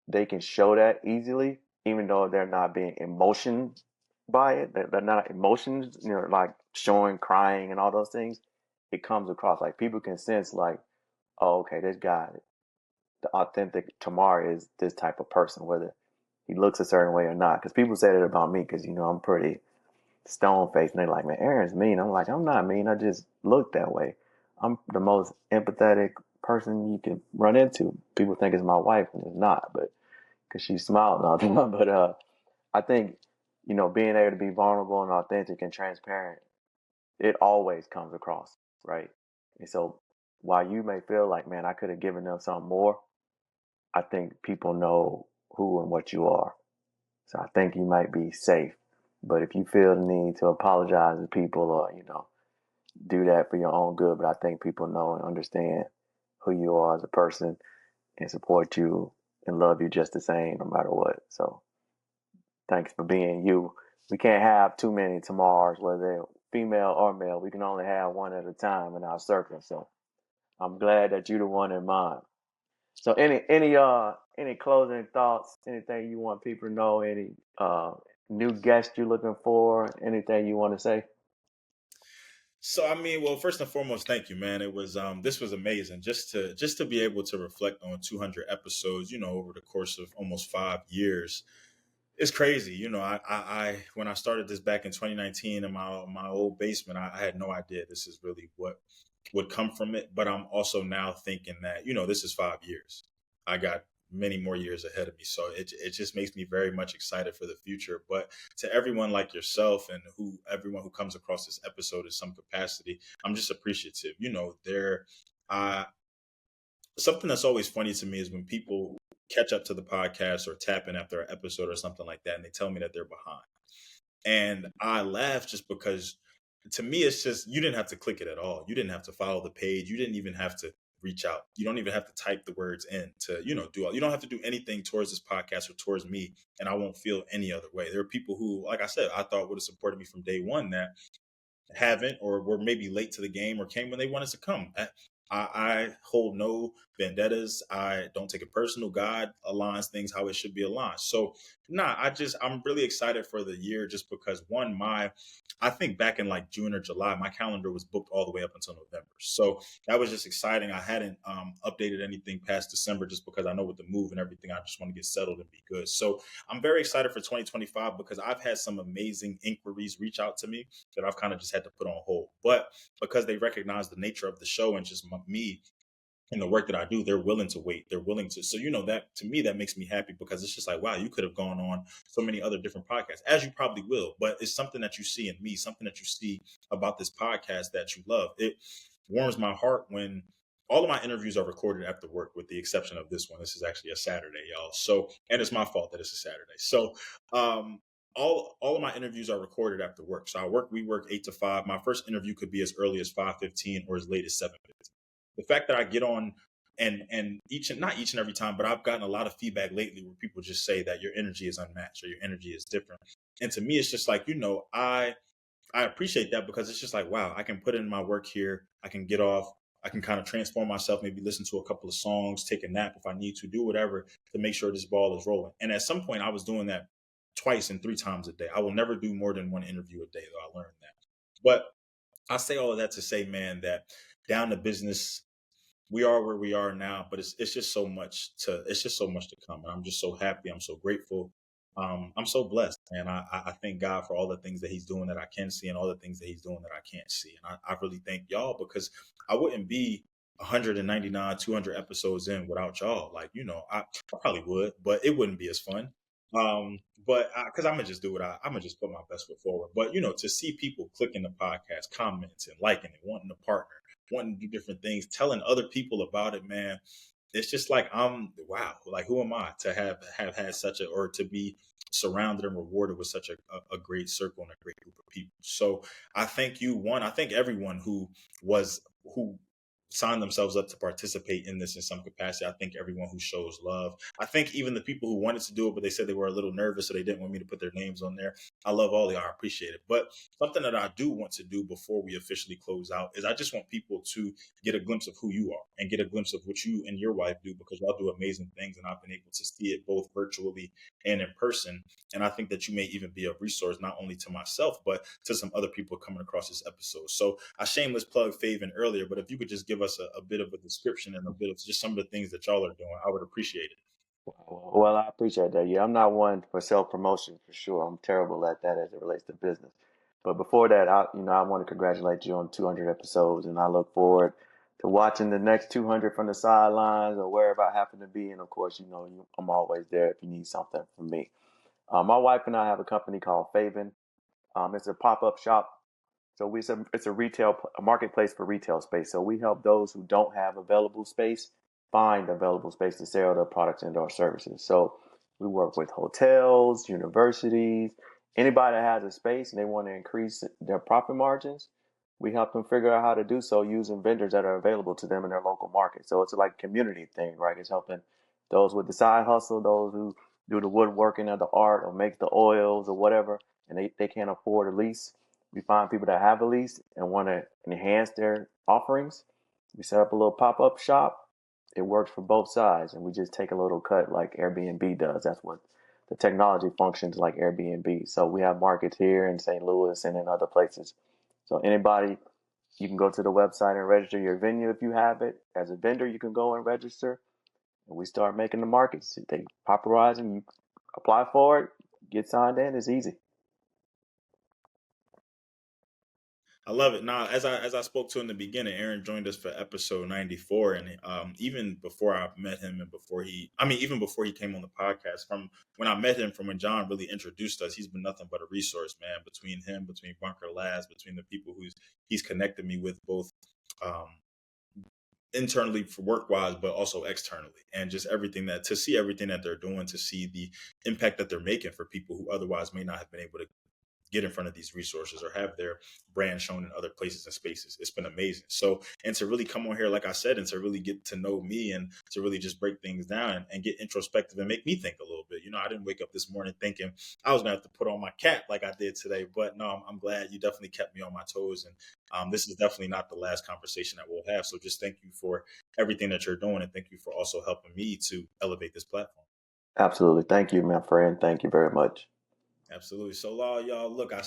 they can show that easily, even though they're not being emotioned by it. They're not emotions, like showing, crying, and all those things. It comes across like people can sense, like, oh, okay, this guy, the authentic Tamar is this type of person, whether he looks a certain way or not. Because people say that about me, because I'm pretty stone faced, and they're like, man, Aaron's mean. I'm like, I'm not mean. I just look that way. I'm the most empathetic person you can run into. People think it's my wife, and it's not, but because she's smiling all the time. But I think being able to be vulnerable and authentic and transparent, it always comes across, right? And so while you may feel like, man, I could have given them something more, I think people know who and what you are. So I think you might be safe. But if you feel the need to apologize to people, or do that for your own good, but I think people know and understand who you are as a person and support you and love you just the same, no matter what. So thanks for being you. We can't have too many Tamars, whether they're female or male. We can only have one at a time in our circle. So I'm glad that you're the one in mind. So any closing thoughts? Anything you want people to know? Any new guest you're looking for? Anything you want to say? So I mean, well, first and foremost, thank you, man. It was this was amazing just to be able to reflect on 200 episodes, over the course of almost 5 years. It's crazy, I when I started this back in 2019 in my old basement, I had no idea this is really what would come from it. But I'm also now thinking that this is 5 years. I got many more years ahead of me, so it just makes me very much excited for the future. But to everyone like yourself and who everyone who comes across this episode in some capacity, I'm just appreciative. There. Uh, Something that's always funny to me is when people catch up to the podcast or tap in after an episode or something like that, and they tell me that they're behind. And I laugh just because to me, it's just, you didn't have to click it at all. You didn't have to follow the page. You didn't even have to reach out. You don't even have to type the words in to, do all, you don't have to do anything towards this podcast or towards me. And I won't feel any other way. There are people who, like I said, I thought would have supported me from day one that haven't or were maybe late to the game or came when they wanted to come. I hold no vendettas. I don't take it personal. God aligns things how it should be aligned. So, I'm really excited for the year just because I think back in like June or July, my calendar was booked all the way up until November. So that was just exciting. I hadn't updated anything past December just because I know with the move and everything, I just want to get settled and be good. So I'm very excited for 2025 because I've had some amazing inquiries reach out to me that I've kind of just had to put on hold. But because they recognize the nature of the show and just me and the work that I do, they're willing to wait. They're willing to. So, that to me, that makes me happy because it's just like, wow, you could have gone on so many other different podcasts, as you probably will. But it's something that you see in me, something that you see about this podcast that you love. It warms my heart when all of my interviews are recorded after work, with the exception of this one. This is actually a Saturday, y'all. So, and it's my fault that it's a Saturday. So, all of my interviews are recorded after work. So we work 8 to 5. My first interview could be as early as 5:15 or as late as 7:15. The fact that I get on and not each and every time, but I've gotten a lot of feedback lately where people just say that your energy is unmatched or your energy is different. And to me, it's just like, I appreciate that because it's just like, wow, I can put in my work here. I can get off. I can kind of transform myself, maybe listen to a couple of songs, take a nap if I need to, do whatever to make sure this ball is rolling. And at some point, I was doing that twice and 3 times a day. I will never do more than one interview a day, though. I learned that. But I say all of that to say, man, that down to business, we are where we are now, but it's just so much to come. And I'm just so happy. I'm so grateful. I'm so blessed. And I thank God for all the things that he's doing that I can see and all the things that he's doing that I can't see. And I really thank y'all because I wouldn't be 199, 200 episodes in without y'all. Like, I probably would, but it wouldn't be as fun. But because I'm gonna just do I'm gonna just put my best foot forward. But to see people clicking the podcast, commenting, liking it, wanting to partner, wanting to do different things, telling other people about it, man. It's just like wow, like who am I to have had such or to be surrounded and rewarded with such a great circle and a great group of people. So I thank you. I thank everyone who signed themselves up to participate in this in some capacity. I think everyone who shows love. I think even the people who wanted to do it, but they said they were a little nervous, so they didn't want me to put their names on there. I love all of y'all. I appreciate it. But something that I do want to do before we officially close out is I just want people to get a glimpse of who you are and get a glimpse of what you and your wife do because y'all do amazing things. And I've been able to see it both virtually and in person. And I think that you may even be a resource, not only to myself, but to some other people coming across this episode. So I shameless plug Faven earlier, but if you could just give us a bit of a description and a bit of just some of the things that y'all are doing, I would appreciate it. Well, I appreciate that. Yeah, I'm not one for self promotion for sure. I'm terrible at that as it relates to business. But before that, I want to congratulate you on 200 episodes, and I look forward to watching the next 200 from the sidelines or wherever I happen to be. And of course, I'm always there if you need something from me. My wife and I have a company called Faven. It's a pop up shop. So it's a marketplace for retail space. So we help those who don't have available space find available space to sell their products and our services. So we work with hotels, universities, anybody that has a space and they want to increase their profit margins. We help them figure out how to do so using vendors that are available to them in their local market. So it's like a community thing, right? It's helping those with the side hustle, those who do the woodworking or the art or make the oils or whatever, and they can't afford a lease. We find people that have a lease and want to enhance their offerings. We set up a little pop-up shop. It works for both sides, and we just take a little cut like Airbnb does. That's what the technology functions like Airbnb. So we have markets here in St. Louis and in other places. So anybody You can go to the website and register your venue if you have it. As a vendor, you can go and register. And we start making the markets. They popularize them. You apply for it, get signed in. It's easy. I love it. Now, as I spoke to in the beginning, Aaron joined us for episode 94, and even before I met him, and even before he came on the podcast, from when I met him, from when John really introduced us, he's been nothing but a resource, man. Between him, between Bunker Labs, between the people he's connected me with, both um, internally for work wise, but also externally, and just to see everything that they're doing, to see the impact that they're making for people who otherwise may not have been able to get in front of these resources or have their brand shown in other places and spaces. It's been amazing. So, and to really come on here, like I said, and to really get to know me, and to really just break things down and get introspective and make me think a little bit. I didn't wake up this morning thinking I was going to have to put on my cap like I did today, but no, I'm glad you definitely kept me on my toes. And this is definitely not the last conversation that we'll have. So just thank you for everything that you're doing. And thank you for also helping me to elevate this platform. Absolutely. Thank you, my friend. Thank you very much. Absolutely. So, y'all, look, I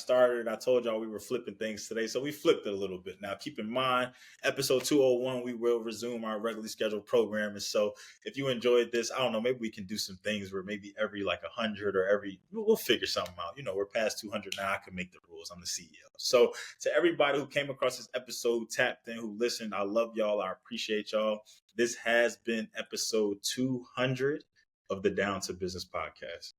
told y'all we were flipping things today. So we flipped it a little bit. Now, keep in mind, episode 201, we will resume our regularly scheduled programming. So if you enjoyed this, I don't know, maybe we can do some things where maybe every like 100 or we'll figure something out. We're past 200 now. I can make the rules. I'm the CEO. So to everybody who came across this episode, tapped in, who listened, I love y'all. I appreciate y'all. This has been episode 200 of the Down to Business podcast.